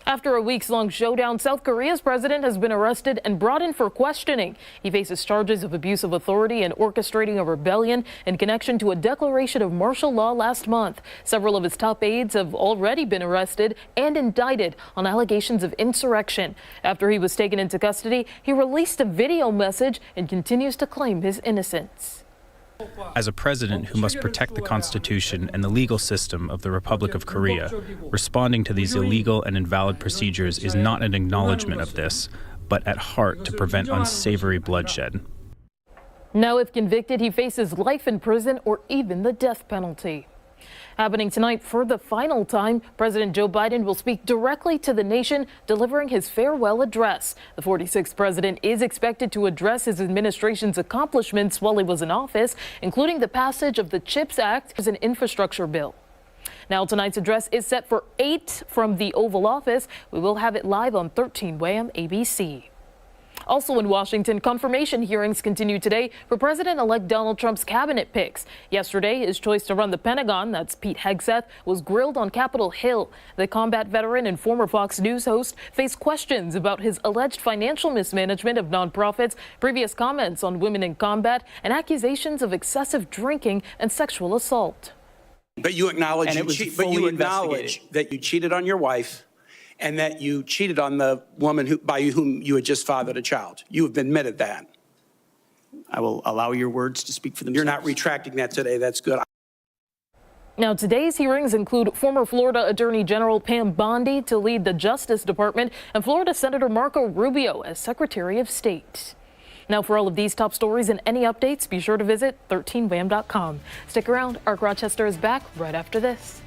After a weeks-long showdown, South Korea's president has been arrested and brought in for questioning. He faces charges of abuse of authority and orchestrating a rebellion in connection to a declaration of martial law last month. Several of his top aides have already been arrested and indicted on allegations of insurrection. After he was taken into custody, he released a video message and continues to claim his innocence. As a president who must protect the Constitution and the legal system of the Republic of Korea, responding to these illegal and invalid procedures is not an acknowledgement of this, but at heart to prevent unsavory bloodshed. Now, if convicted, he faces life in prison or even the death penalty. Happening tonight for the final time, President Joe Biden will speak directly to the nation, delivering his farewell address. The 46th president is expected to address his administration's accomplishments while he was in office, including the passage of the CHIPS Act as an infrastructure bill. Now, tonight's address is set for 8 from the Oval Office. We will have it live on 13 WHAM ABC. Also in Washington, confirmation hearings continue today for President-elect Donald Trump's cabinet picks. Yesterday, his choice to run the Pentagon, that's Pete Hegseth, was grilled on Capitol Hill. The combat veteran and former Fox News host faced questions about his alleged financial mismanagement of nonprofits, previous comments on women in combat, and accusations of excessive drinking and sexual assault. But you acknowledge, that you cheated on your wife, and that you cheated on the woman by whom you had just fathered a child. You have admitted that. I will allow your words to speak for themselves. You're not retracting that today. That's good. Now, today's hearings include former Florida Attorney General Pam Bondi to lead the Justice Department and Florida Senator Marco Rubio as Secretary of State. Now, for all of these top stories and any updates, be sure to visit 13wham.com. Stick around. ARC Rochester is back right after this.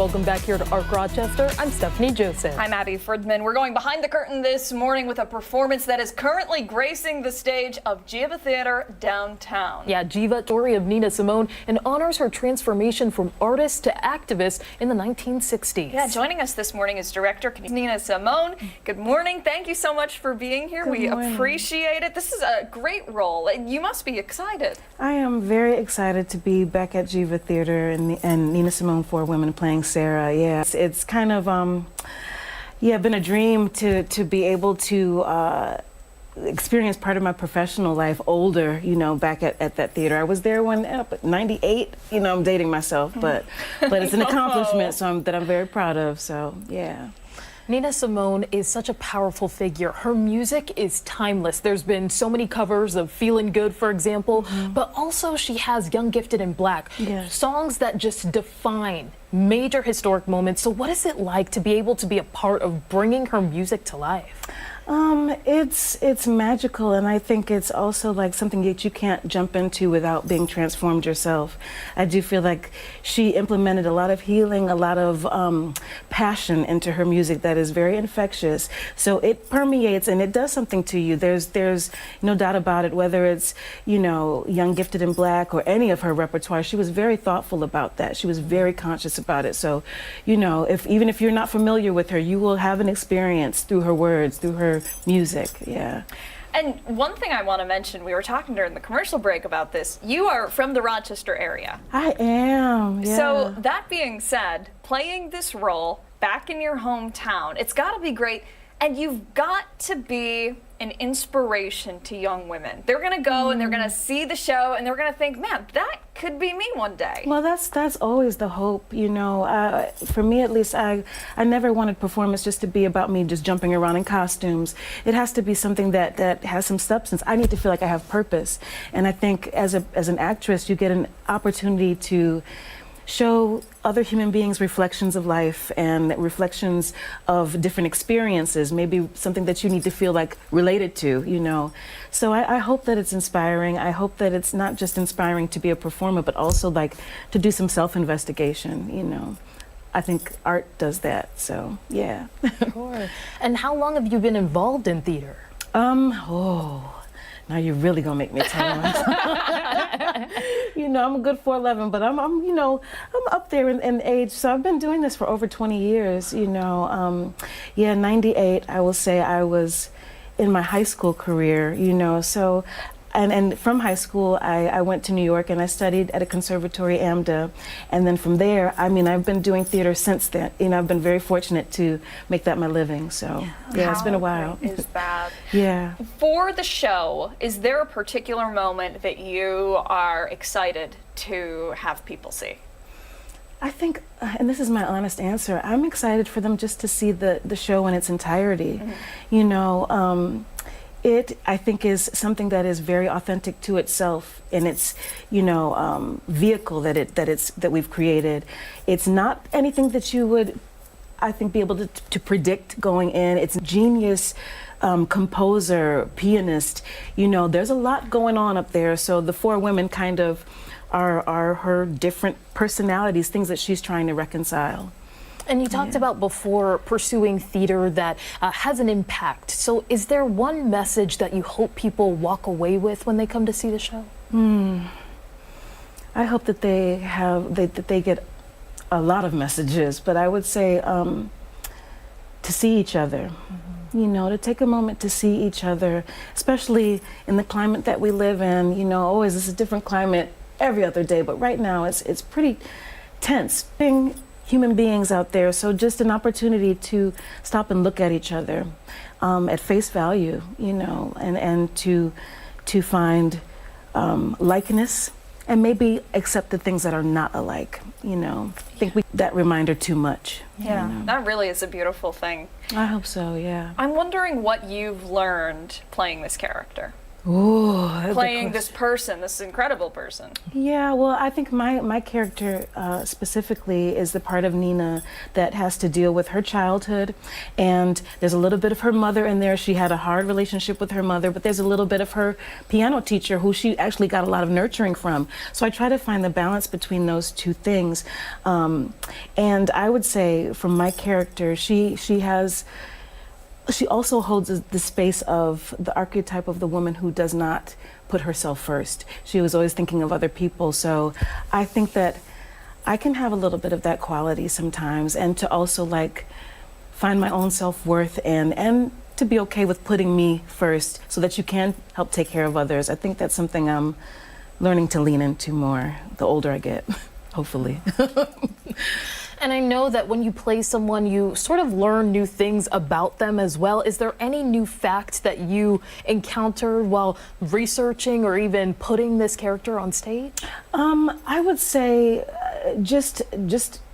Welcome back here to ARC Rochester. I'm Stephanie Joseph. I'm Abby Fridman. We're going behind the curtain this morning with a performance that is currently gracing the stage of Geneva Theater downtown. Yeah, Geneva, story of Nina Simone, and honors her transformation from artist to activist in the 1960s. Yeah, joining us this morning is director Nina Simone. Good morning. Thank you so much for being here. We appreciate it. This is a great role. You must be excited. I am very excited to be back at Geneva Theater and Nina Simone for Women playing Sarah. Yeah, it's kind of been a dream to be able to experience part of my professional life older, back at that theater. I was there when 98. I'm dating myself, but it's an accomplishment that I'm very proud of. So yeah. Nina Simone is such a powerful figure. Her music is timeless. There's been so many covers of Feeling Good, for example, but also she has Young, Gifted, and Black, songs that just define major historic moments. So what is it like to be able to be a part of bringing her music to life? It's magical, and I think it's also like something that you can't jump into without being transformed yourself. I do feel like she implemented a lot of healing, a lot of passion into her music that is very infectious. So it permeates and it does something to you. There's no doubt about it, whether it's, Young, Gifted, and Black or any of her repertoire. She was very thoughtful about that. She was very conscious about it. So, even if you're not familiar with her, you will have an experience through her words, through her music. Yeah. And one thing I want to mention, we were talking during the commercial break about this. You are from the Rochester area. I am, yeah. So that being said, playing this role back in your hometown, it's got to be great. And you've got to be an inspiration to young women. They're going to go and they're going to see the show and they're going to think, man, that could be me one day. Well, that's always the hope, For me, at least, I never wanted performance just to be about me just jumping around in costumes. It has to be something that has some substance. I need to feel like I have purpose. And I think as an actress, you get an opportunity to show other human beings reflections of life and reflections of different experiences, maybe something that you need to feel like related to, So I hope that it's inspiring. I hope that it's not just inspiring to be a performer, but also like to do some self-investigation, I think art does that, so yeah. Sure. And how long have you been involved in theater? Now you're really gonna make me tell I'm a good 4'11", but I'm up there in age. So I've been doing this for over 20 years. 98. I will say I was in my high school career. So. And from high school, I went to New York and I studied at a conservatory, AMDA. And then from there, I've been doing theater since then. I've been very fortunate to make that my living. So, yeah, it's been a while. Is that? Yeah. For the show, is there a particular moment that you are excited to have people see? I think, and this is my honest answer, I'm excited for them just to see the show in its entirety. It, I think, is something that is very authentic to itself in its, vehicle that we've created. It's not anything that you would, I think, be able to predict going in. It's genius, composer, pianist. There's a lot going on up there. So the four women kind of are her different personalities, things that she's trying to reconcile. And you talked about before pursuing theater that has an impact. So is there one message that you hope people walk away with when they come to see the show? I hope that they get a lot of messages, but I would say to see each other. To take a moment to see each other, especially in the climate that we live in. Always it's a different climate every other day, but right now it's pretty tense. Being human beings out there, so just an opportunity to stop and look at each other at face value, and to find likeness and maybe accept the things that are not alike. I think that reminder too much. Yeah, that really is a beautiful thing. I hope so, yeah. I'm wondering what you've learned playing this character. Ooh, playing this person, this incredible person? Yeah, well, I think my character specifically is the part of Nina that has to deal with her childhood, and there's a little bit of her mother in there. She had a hard relationship with her mother, but there's a little bit of her piano teacher who she actually got a lot of nurturing from. So I try to find the balance between those two things. And I would say from my character, she also holds the space of the archetype of the woman who does not put herself first. She was always thinking of other people. So I think that I can have a little bit of that quality sometimes, and to also like find my own self-worth and to be okay with putting me first so that you can help take care of others. I think that's something I'm learning to lean into more the older I get, hopefully. And I know that when you play someone, you sort of learn new things about them as well. Is there any new fact that you encountered while researching or even putting this character on stage? I would say just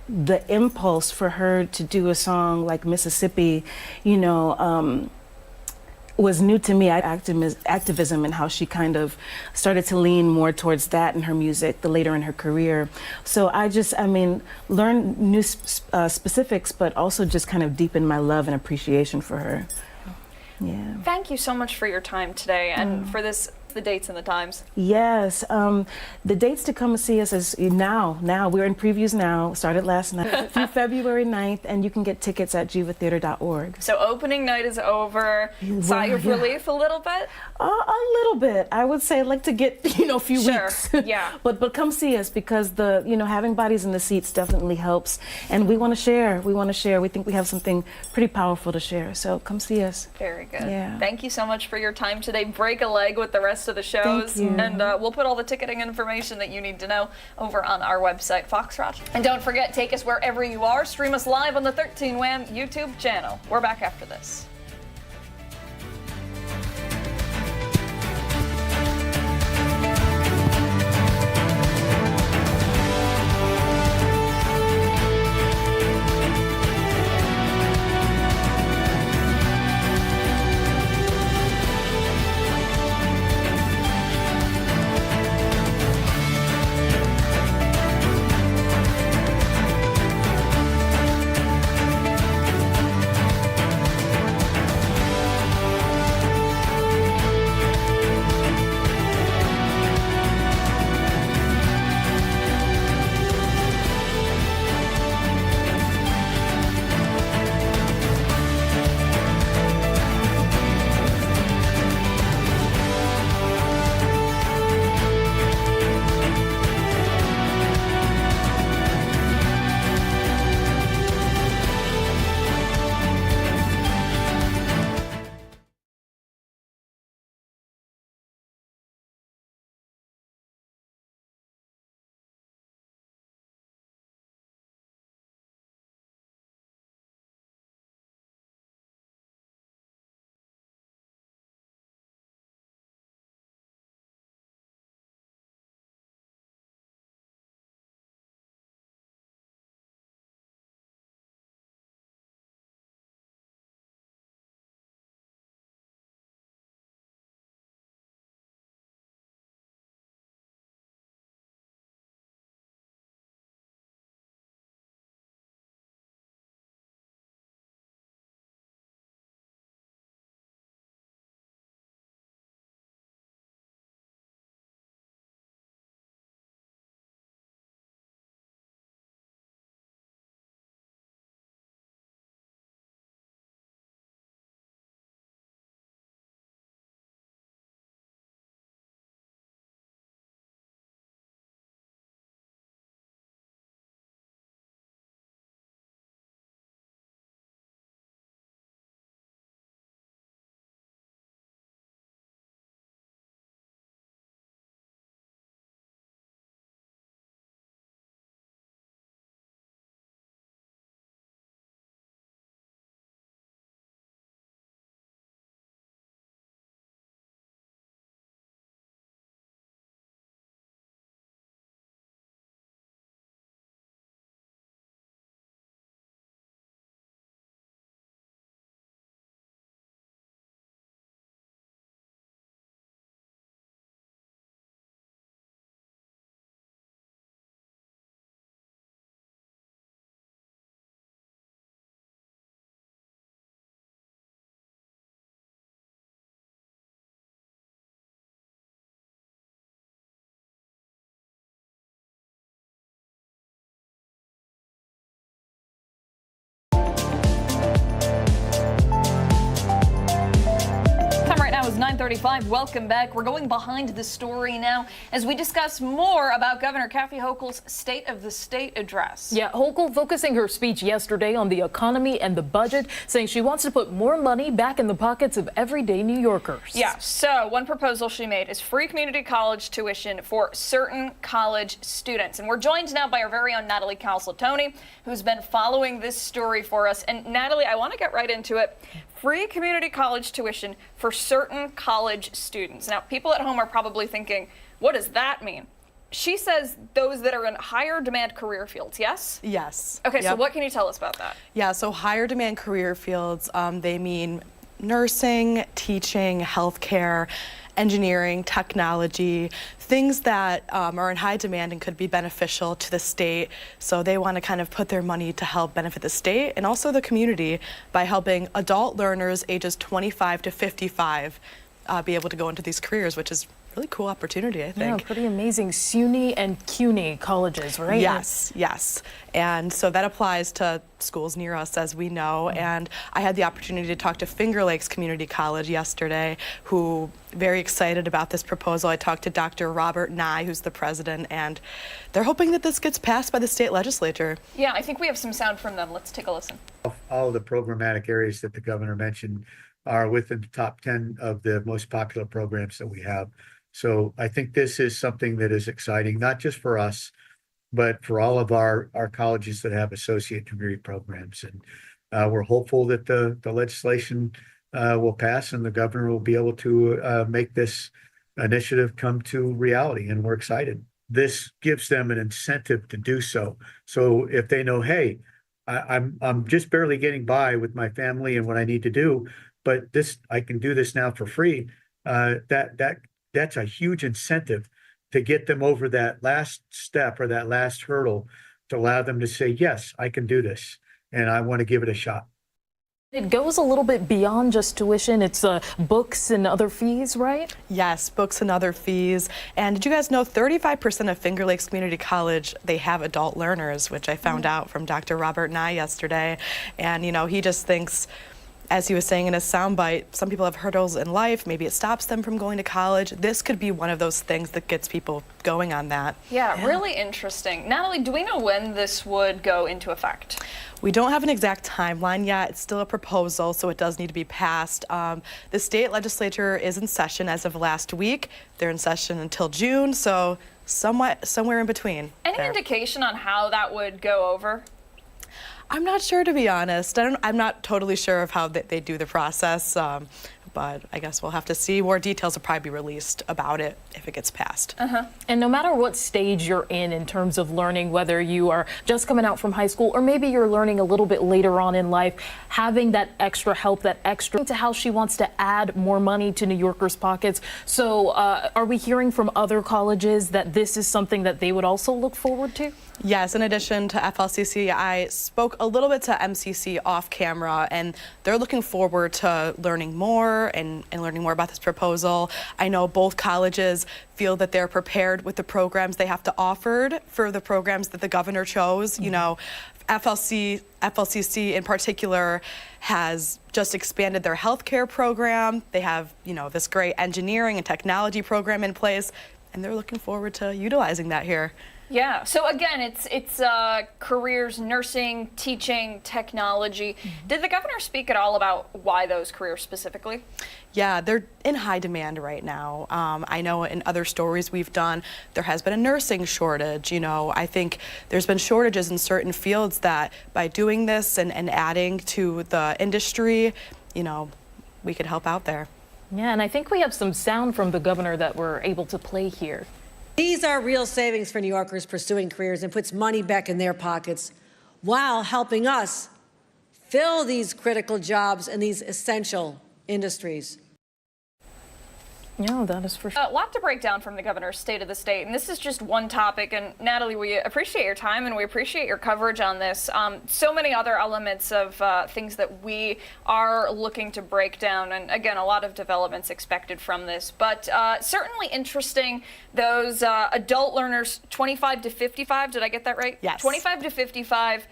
the impulse for her to do a song like Mississippi, was new to me. Activism and how she kind of started to lean more towards that in her music the later in her career. So I learn new specifics, but also just kind of deepen my love and appreciation for her. Yeah. Thank you so much for your time today and for the dates and the times. Yes, the dates to come and see us is now. We're in previews now, started last night through February 9th, and you can get tickets at jivatheater.org. So opening night is over. Sigh of relief a little bit? A little bit. I would say I'd like to get, a few weeks. Yeah. But come see us, because having bodies in the seats definitely helps. And we want to share. We think we have something pretty powerful to share. So come see us. Very good. Yeah. Thank you so much for your time today. Break a leg with the rest of the shows. Thank you. And we'll put all the ticketing information that you need to know over on our website, Foxtrot. And don't forget, take us wherever you are. Stream us live on the 13 Wham YouTube channel. We're back after this. 7:35. Welcome back. We're going behind the story now as we discuss more about Governor Kathy Hochul's State of the State address. Yeah, Hochul focusing her speech yesterday on the economy and the budget, saying she wants to put more money back in the pockets of everyday New Yorkers. Yeah, so one proposal she made is free community college tuition for certain college students. And we're joined now by our very own Natalie Calzetoni, who's been following this story for us. And Natalie, I want to get right into it. Free community college tuition for certain college students. Now, people at home are probably thinking, what does that mean? She says those that are in higher demand career fields, yes? Yes. Okay, so Yep. what can you tell us about that? Yeah, so higher demand career fields, they mean nursing, teaching, healthcare, engineering, technology, things that are in high demand and could be beneficial to the state. So they want to kind of put their money to help benefit the state and also the community by helping adult learners ages 25 to 55 be able to go into these careers, which is really cool opportunity, I think. Yeah, pretty amazing. SUNY and CUNY colleges, right? Yes, yes. And so that applies to schools near us, as we know. And I had the opportunity to talk to Finger Lakes Community College yesterday, who very excited about this proposal. I talked to Dr. Robert Nye, who's the president, and they're hoping that this gets passed by the state legislature. Yeah, I think we have some sound from them. Let's take a listen. All of the programmatic areas that the governor mentioned are within the top 10 of the most popular programs that we have. So I think this is something that is exciting, not just for us, but for all of our colleges that have associate degree programs. And we're hopeful that the legislation will pass and the governor will be able to make this initiative come to reality. And we're excited. This gives them an incentive to do so. So if they know, hey, I'm just barely getting by with my family and what I need to do, but I can do this now for free. That's a huge incentive to get them over that last step or that last hurdle to allow them to say, yes, I can do this and I want to give it a shot. It goes a little bit beyond just tuition. It's books and other fees, right? Yes, books and other fees. And did you guys know 35% of Finger Lakes Community College, they have adult learners, which I found out from Dr. Robert Nye yesterday. And, you know, he just thinks, as he was saying in a soundbite, some people have hurdles in life. Maybe it stops them from going to college. This could be one of those things that gets people going on that. Yeah, really interesting. Natalie, do we know when this would go into effect? We don't have an exact timeline yet. It's still a proposal, so it does need to be passed. The state legislature is in session as of last week. They're in session until June, so somewhere in between. Any indication on how that would go over? I'm not sure, to be honest. I'm not totally sure of how they do the process, but I guess we'll have to see. More details will probably be released about it if it gets passed. And no matter what stage you're in terms of learning, whether you are just coming out from high school or maybe you're learning a little bit later on in life, having that extra help, that extra to how she wants to add more money to New Yorkers' pockets. So are we hearing from other colleges that this is something that they would also look forward to? Yes, in addition to FLCC, I spoke a little bit to MCC off camera, and they're looking forward to learning more and learning more about this proposal. I know both colleges feel that they're prepared with the programs they have to offer for the programs that the governor chose. You know, FLCC in particular has just expanded their healthcare program. They have, you know, this great engineering and technology program in place, and they're looking forward to utilizing that here. Yeah, so again, it's careers, nursing, teaching, technology. Did the governor speak at all about why those careers specifically? Yeah, they're in high demand right now. I know in other stories we've done, there has been a nursing shortage. You know, I think there's been shortages in certain fields that by doing this and adding to the industry, you know, we could help out there. Yeah, and I think we have some sound from the governor that we're able to play here. These are real savings for New Yorkers pursuing careers and puts money back in their pockets while helping us fill these critical jobs in these essential industries. Yeah, that is for sure. A lot to break down from the governor's State of the State, and this is just one topic. And Natalie, we appreciate your time and we appreciate your coverage on this. So many other elements of things that we are looking to break down, and again, a lot of developments expected from this. But certainly interesting, those adult learners 25 to 55, did I get that right? Yes. 25 to 55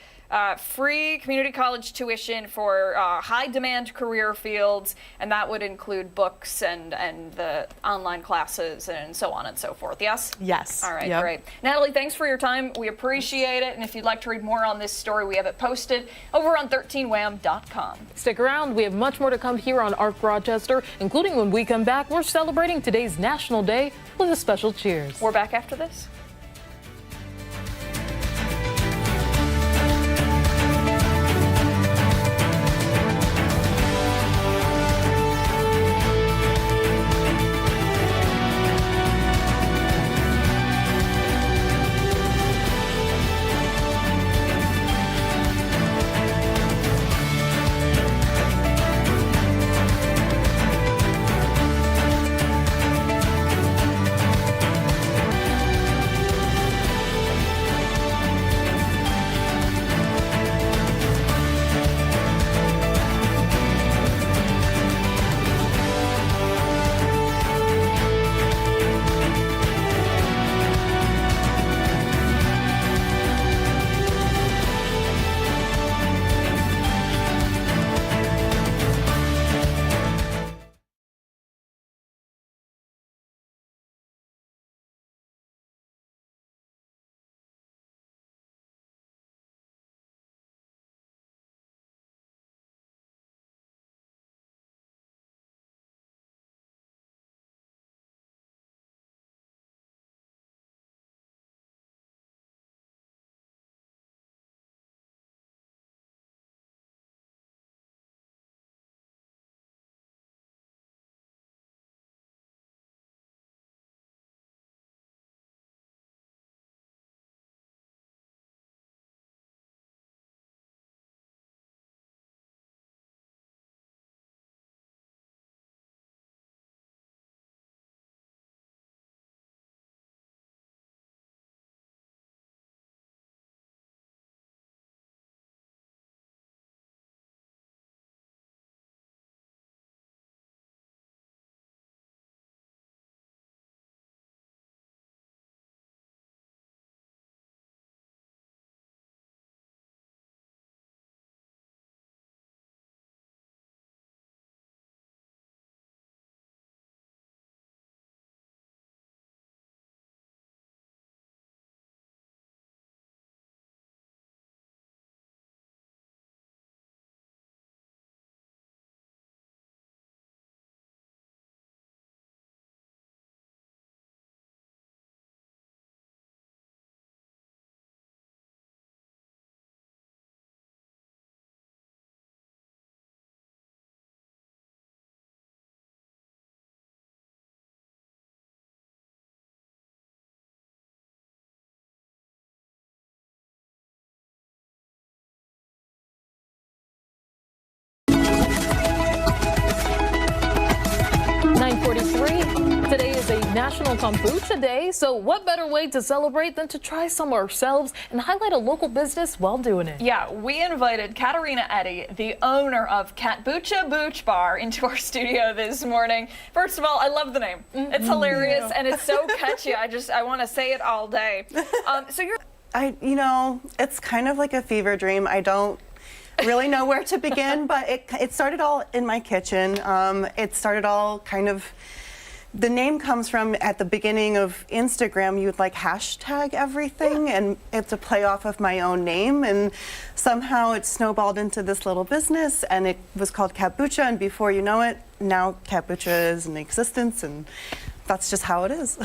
free community college tuition for high demand career fields, and that would include books and the online classes and so on and so forth. Yes? Yes. All right, Yep. great. Natalie, thanks for your time. We appreciate it. And if you'd like to read more on this story, we have it posted over on 13wham.com. Stick around. We have much more to come here on ARC Rochester, including when we come back, we're celebrating today's National Day with a special cheers. We're back after this. Today is a National Kambucha Day, so what better way to celebrate than to try some ourselves and highlight a local business while doing it? Yeah, we invited Katarina Eddy, the owner of Katboocha Booch Bar, into our studio this morning. First of all, I love the name. It's hilarious and it's so catchy. I want to say it all day. So you're... You know, it's kind of like a fever dream. I don't really know where to begin, but it started all in my kitchen. It started all kind of, the name comes from at the beginning of Instagram, you would like hashtag everything, and it's a play off of my own name, and somehow it snowballed into this little business, and it was called Katboocha, and before you know it, now Katboocha is in existence, and that's just how it is.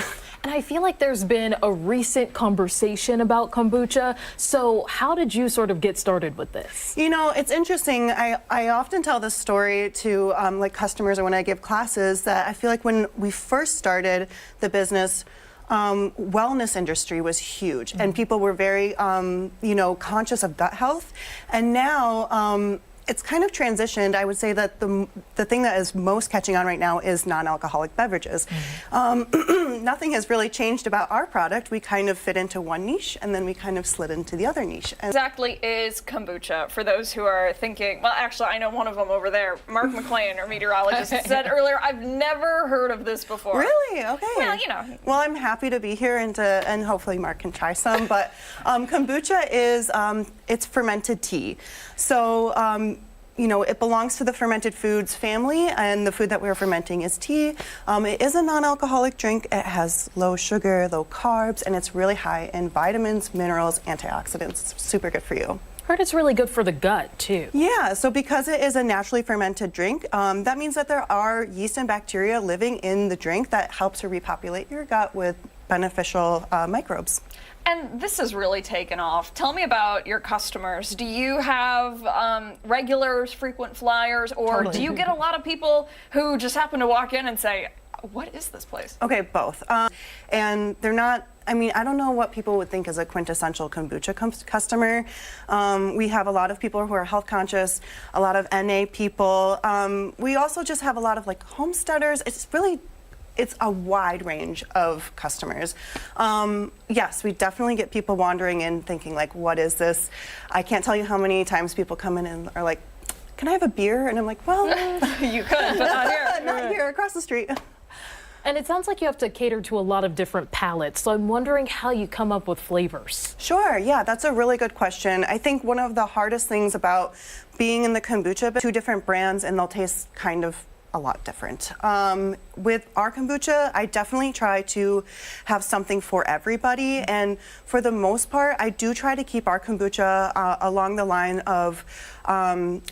And I feel like there's been a recent conversation about kombucha. So how did you sort of get started with this? You know, it's interesting. I often tell this story to like customers or when I give classes that I feel like when we first started the business, wellness industry was huge and people were very, you know, conscious of gut health. And now it's kind of transitioned. I would say that the thing that is most catching on right now is non-alcoholic beverages. Nothing has really changed about our product. We kind of fit into one niche, and then we kind of slid into the other niche. And Exactly is kombucha, for those who are thinking, well, actually, I know one of them over there, Mark McLean, our meteorologist, said earlier, I've never heard of this before. Really? Okay. Well, you know. Well, I'm happy to be here and hopefully Mark can try some. But kombucha is it's fermented tea. So you know, it belongs to the fermented foods family, and the food that we're fermenting is tea. It is a non-alcoholic drink. It has low sugar, low carbs, and it's really high in vitamins, minerals, antioxidants. It's super good for you. I heard it's really good for the gut, too. Yeah, so because it is a naturally fermented drink, that means that there are yeast and bacteria living in the drink that helps to repopulate your gut with beneficial microbes. And this has really taken off. Tell me about your customers. Do you have regulars, frequent flyers, or do you get a lot of people who just happen to walk in and say, what is this place? Okay, both. And they're not, I mean, I don't know what people would think is a quintessential kombucha customer. We have a lot of people who are health conscious, a lot of NA people. We also just have a lot of like homesteaders. It's a wide range of customers. Yes, we definitely get people wandering in thinking like, what is this? I can't tell you how many times people come in and are like, can I have a beer? And I'm like, well, you could, but not here. Not here, across the street. And it sounds like you have to cater to a lot of different palates. So I'm wondering how you come up with flavors. Sure, yeah, that's a really good question. I think one of the hardest things about being in the kombucha, two different brands and they'll taste kind of a lot different. With our kombucha, I definitely try to have something for everybody, and for the most part, I do try to keep our kombucha along the line of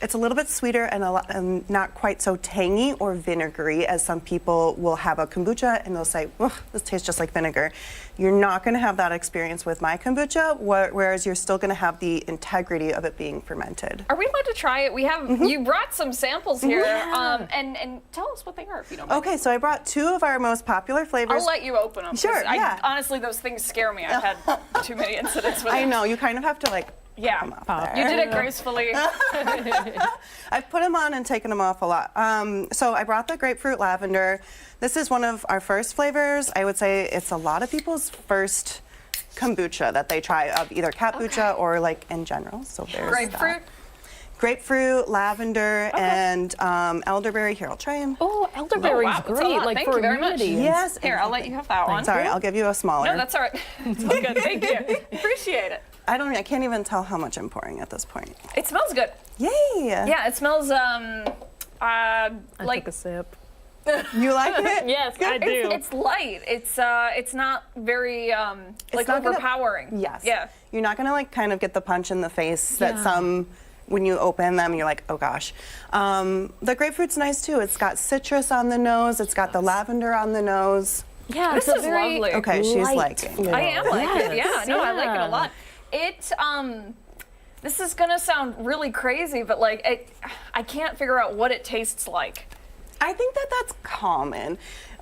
it's a little bit sweeter and not quite so tangy or vinegary as some people will have a kombucha and they'll say, this tastes just like vinegar. You're not going to have that experience with my kombucha, whereas you're still going to have the integrity of it being fermented. Are we allowed to try it? We have, you brought some samples here, and tell us what they are if you don't mind. Okay, so I brought two of our most popular flavors. I'll let you open them. Sure, yeah. Honestly, those things scare me. I've had too many incidents with them. I know, you kind of have to like Yeah, you did it gracefully. I've put them on and taken them off a lot. So I brought the grapefruit lavender. This is one of our first flavors. I would say it's a lot of people's first kombucha that they try of either Katboocha or like in general. So there's grapefruit. Grapefruit, lavender, and elderberry. Here, I'll try them. Oh, elderberry's great, like Thank for you very much. immunity. Yes. Here, I'll let you have that one. Sorry, I'll give you a smaller. No, that's all right. It's all good. Thank you. Appreciate it. I can't even tell how much I'm pouring at this point. It smells good. Yay! Yeah, it smells I like took a sip. You like it? Yes, I do. It's light. It's not very like not overpowering. Yes. Yeah. You're not gonna like kind of get the punch in the face that some. When you open them, you're like, oh gosh. The grapefruit's nice too. It's got citrus on the nose. It's got the lavender on the nose. Yeah, this is lovely. Okay, she's liking it. I am liking it. Yeah, no, I like it a lot. It this is gonna sound really crazy, but like I can't figure out what it tastes like. I think that's common.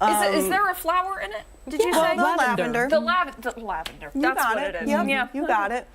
Is there a flower in it? Did you say the lavender? The lavender. You That's got what it. it is. Yep, Yeah, you got it.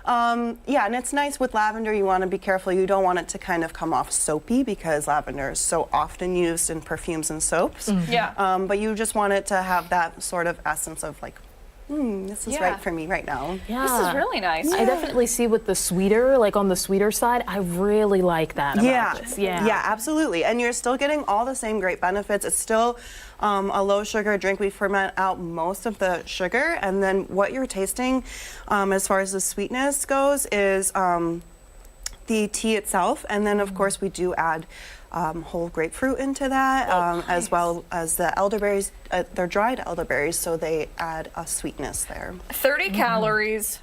Yeah, and it's nice with lavender. You want to be careful. You don't want it to kind of come off soapy because lavender is so often used in perfumes and soaps. Yeah. But you just want it to have that sort of essence of like, this is right for me right now. Yeah. This is really nice. I definitely see with the sweeter, like on the sweeter side, I really like that about this. Yeah, absolutely. And you're still getting all the same great benefits. It's still a low sugar drink. We ferment out most of the sugar, and then what you're tasting as far as the sweetness goes is the tea itself, and then of course we do add whole grapefruit into that, as well as the elderberries. They're dried elderberries, so they add a sweetness there. 30 calories.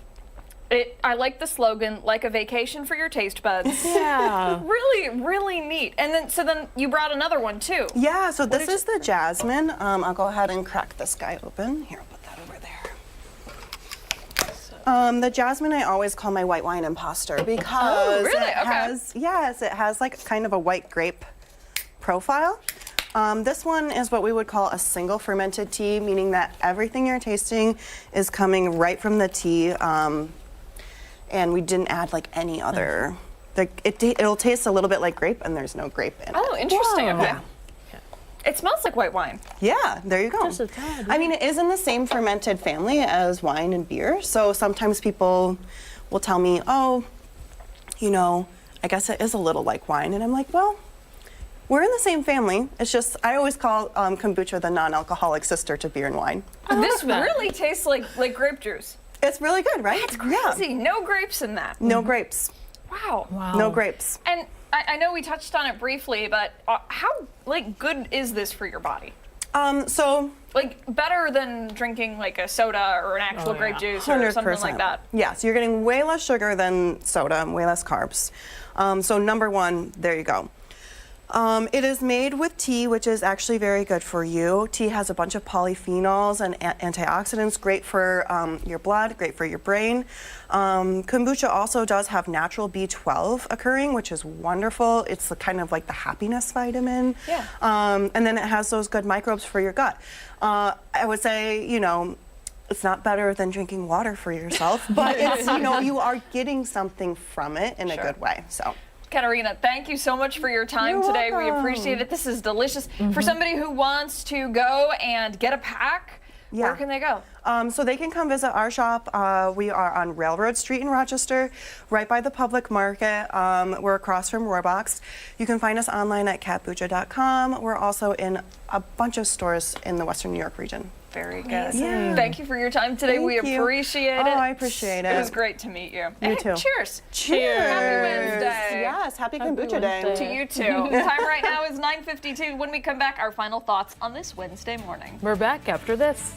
I like the slogan, like a vacation for your taste buds. Yeah. Really, really neat. And then you brought another one too. Yeah, so this is the jasmine. I'll go ahead and crack this guy open. Here, I'll put that over there. The jasmine I always call my white wine imposter because it has like kind of a white grape profile. This one is what we would call a single fermented tea, meaning that everything you're tasting is coming right from the tea. And we didn't add like any other it'll taste a little bit like grape, and there's no grape in it. Oh, interesting. Whoa. Okay. It smells like white wine. Yeah, there you go. Just a tad, I mean, it is in the same fermented family as wine and beer. So sometimes people will tell me, oh, you know, I guess it is a little like wine. And I'm like, well, we're in the same family. It's just, I always call kombucha the non-alcoholic sister to beer and wine. This really tastes like grape juice. It's really good, right? That's crazy. No grapes in that. No grapes. Wow. No grapes. And I know we touched on it briefly, but how good is this for your body? So better than drinking like a soda or an actual grape juice or something like that. Yes, you're getting way less sugar than soda and way less carbs. So number one, there you go. It is made with tea, which is actually very good for you. Tea has a bunch of polyphenols and antioxidants, great for your blood, great for your brain. Kombucha also does have natural B12 occurring, which is wonderful. It's kind of like the happiness vitamin. Yeah. And then it has those good microbes for your gut. I would say, you know, it's not better than drinking water for yourself, but it's, you know, you are getting something from it in a good way. So. Katarina, thank you so much for your time today. We appreciate it. This is delicious. For somebody who wants to go and get a pack, where can they go? So they can come visit our shop. We are on Railroad Street in Rochester, right by the public market. We're across from Rohrbox. You can find us online at katboocha.com. We're also in a bunch of stores in the Western New York region. Very good. Yeah. Thank you for your time today. We appreciate it. Oh, I appreciate it. It was great to meet you. You too. Cheers. Cheers. Happy Wednesday. Yes, happy Kombucha Day. To you too. Time right now is 9:52. When we come back, our final thoughts on this Wednesday morning. We're back after this.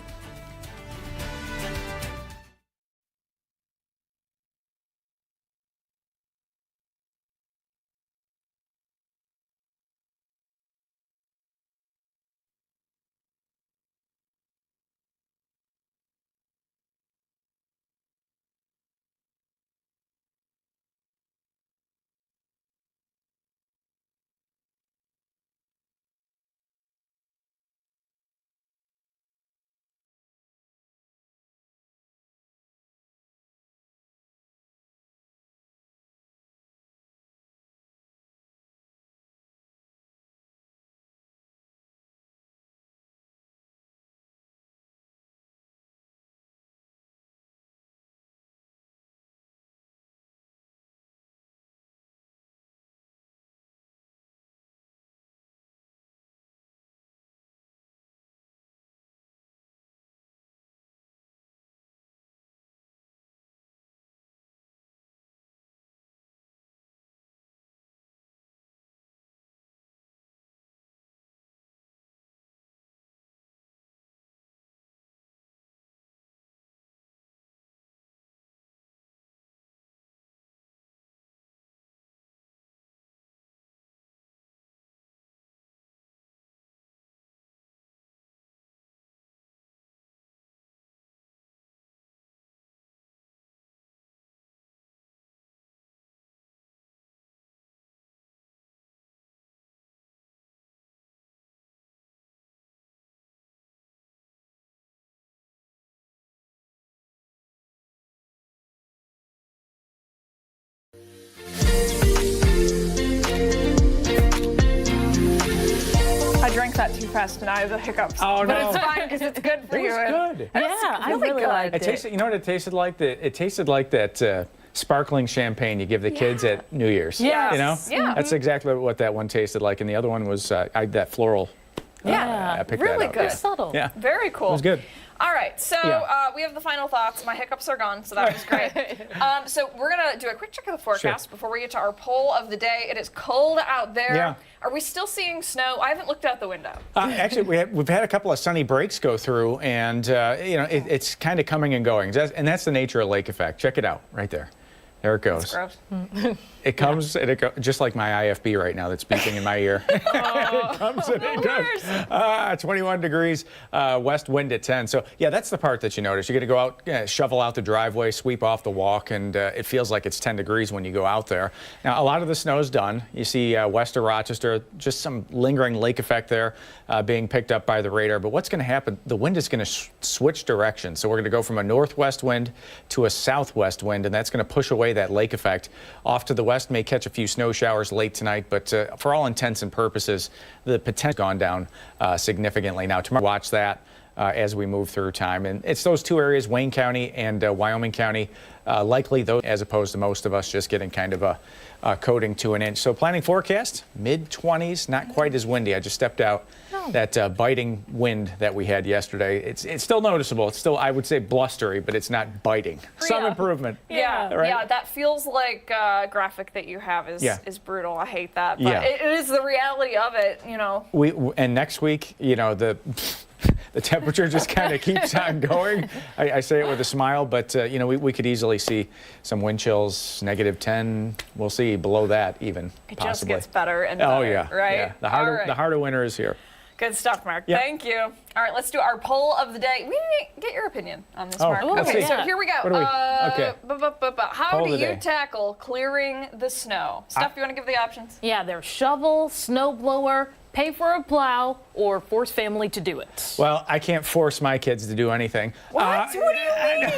I drank that too fast and I have the hiccups. Oh, no. But it's fine because it's good for you. It was good. Yeah, I really liked it. Tasted, you know what it tasted like? It tasted like that sparkling champagne you give the kids at New Year's. Yes. You know? Yeah. That's exactly what that one tasted like. And the other one was that floral. I picked really that up. good. Yeah. Subtle. Yeah. Very cool. It was good. All right, so we have the final thoughts. My hiccups are gone, so that was great. So we're going to do a quick check of the forecast before we get to our poll of the day. It is cold out there. Yeah. Are we still seeing snow? I haven't looked out the window. Actually, we've had a couple of sunny breaks go through, and you know it's kind of coming and going. And that's the nature of lake effect. Check it out right there. There it goes. That's gross. It comes and it goes, just like my IFB right now that's beeping in my ear. It comes and it goes. 21 degrees, west wind at 10. So, yeah, that's the part that you notice. You're going to go out, shovel out the driveway, sweep off the walk, and it feels like it's 10 degrees when you go out there. Now, a lot of the snow's done. You see west of Rochester, just some lingering lake effect there being picked up by the radar. But what's going to happen, the wind is going to switch directions. So we're going to go from a northwest wind to a southwest wind, and that's going to push away way, that lake effect. Off to the west may catch a few snow showers late tonight, but for all intents and purposes, the potential has gone down significantly. Now, tomorrow, watch that as we move through time. And it's those two areas, Wayne County and Wyoming County, likely those, as opposed to most of us just getting kind of a coating to an inch. So planning forecast, mid-20s, not quite as windy. I just stepped out. That biting wind that we had yesterday, it's still noticeable. It's still, I would say, blustery, but it's not biting. Some improvement. Yeah, right? yeah, that feels like graphic that you have is brutal. I hate that, but Yeah. it is the reality of it, you know. And next week, you know, the temperature just kind of keeps on going. I say it with a smile, but you know, we could easily see some wind chills, -10. We'll see below that even. It possibly. just gets better and better. Oh yeah, right. Yeah. The harder winter is here. Good stuff, Mark. Yep. Thank you. All right, let's do our poll of the day. We didn't get your opinion on this, Mark. let's Okay, see. so here we go. What do we? Okay. How Poll do of the you day. tackle clearing the snow? Steph, you want to give the options? Yeah, there's shovel, snow blower, pay for a plow, or force family to do it. Well, I can't force my kids to do anything. What? What do you mean?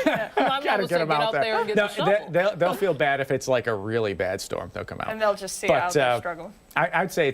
Gotta get them out there. and get the shovel. They'll feel bad if it's like a really bad storm. They'll come out. And they'll just see how they're struggling. I'd say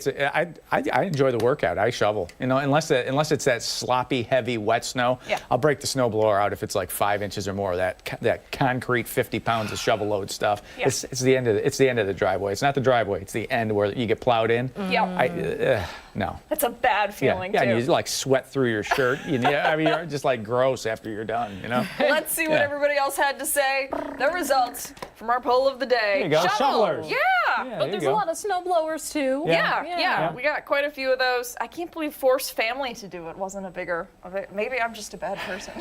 I enjoy the workout. I shovel. You know, unless it's that sloppy, heavy, wet snow. Yeah. I'll break the snow blower out if it's like 5 inches or more. That concrete 50 pounds of shovel load stuff. Yeah. It's the end of the driveway. It's not the driveway. It's the end where you get plowed in. Yeah. No. That's a bad feeling yeah, too. and you like sweat through your shirt. I mean, you're just like gross after you're done. You know. Let's see what everybody else had to say. The results from our poll of the day. There you go, shovelers. Yeah. But there's a lot of snow blowers too. Yeah. We got quite a few of those. I can't believe force family to do it wasn't a bigger of it. Maybe I'm just a bad person.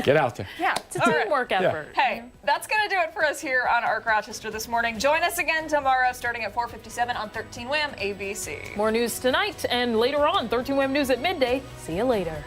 Get out there. Yeah. It's a teamwork effort. Hey, that's going to do it for us here on ARC Rochester this morning. Join us again tomorrow starting at 4:57 on 13 WHAM ABC. More news tonight and later on, 13 WHAM News at midday. See you later.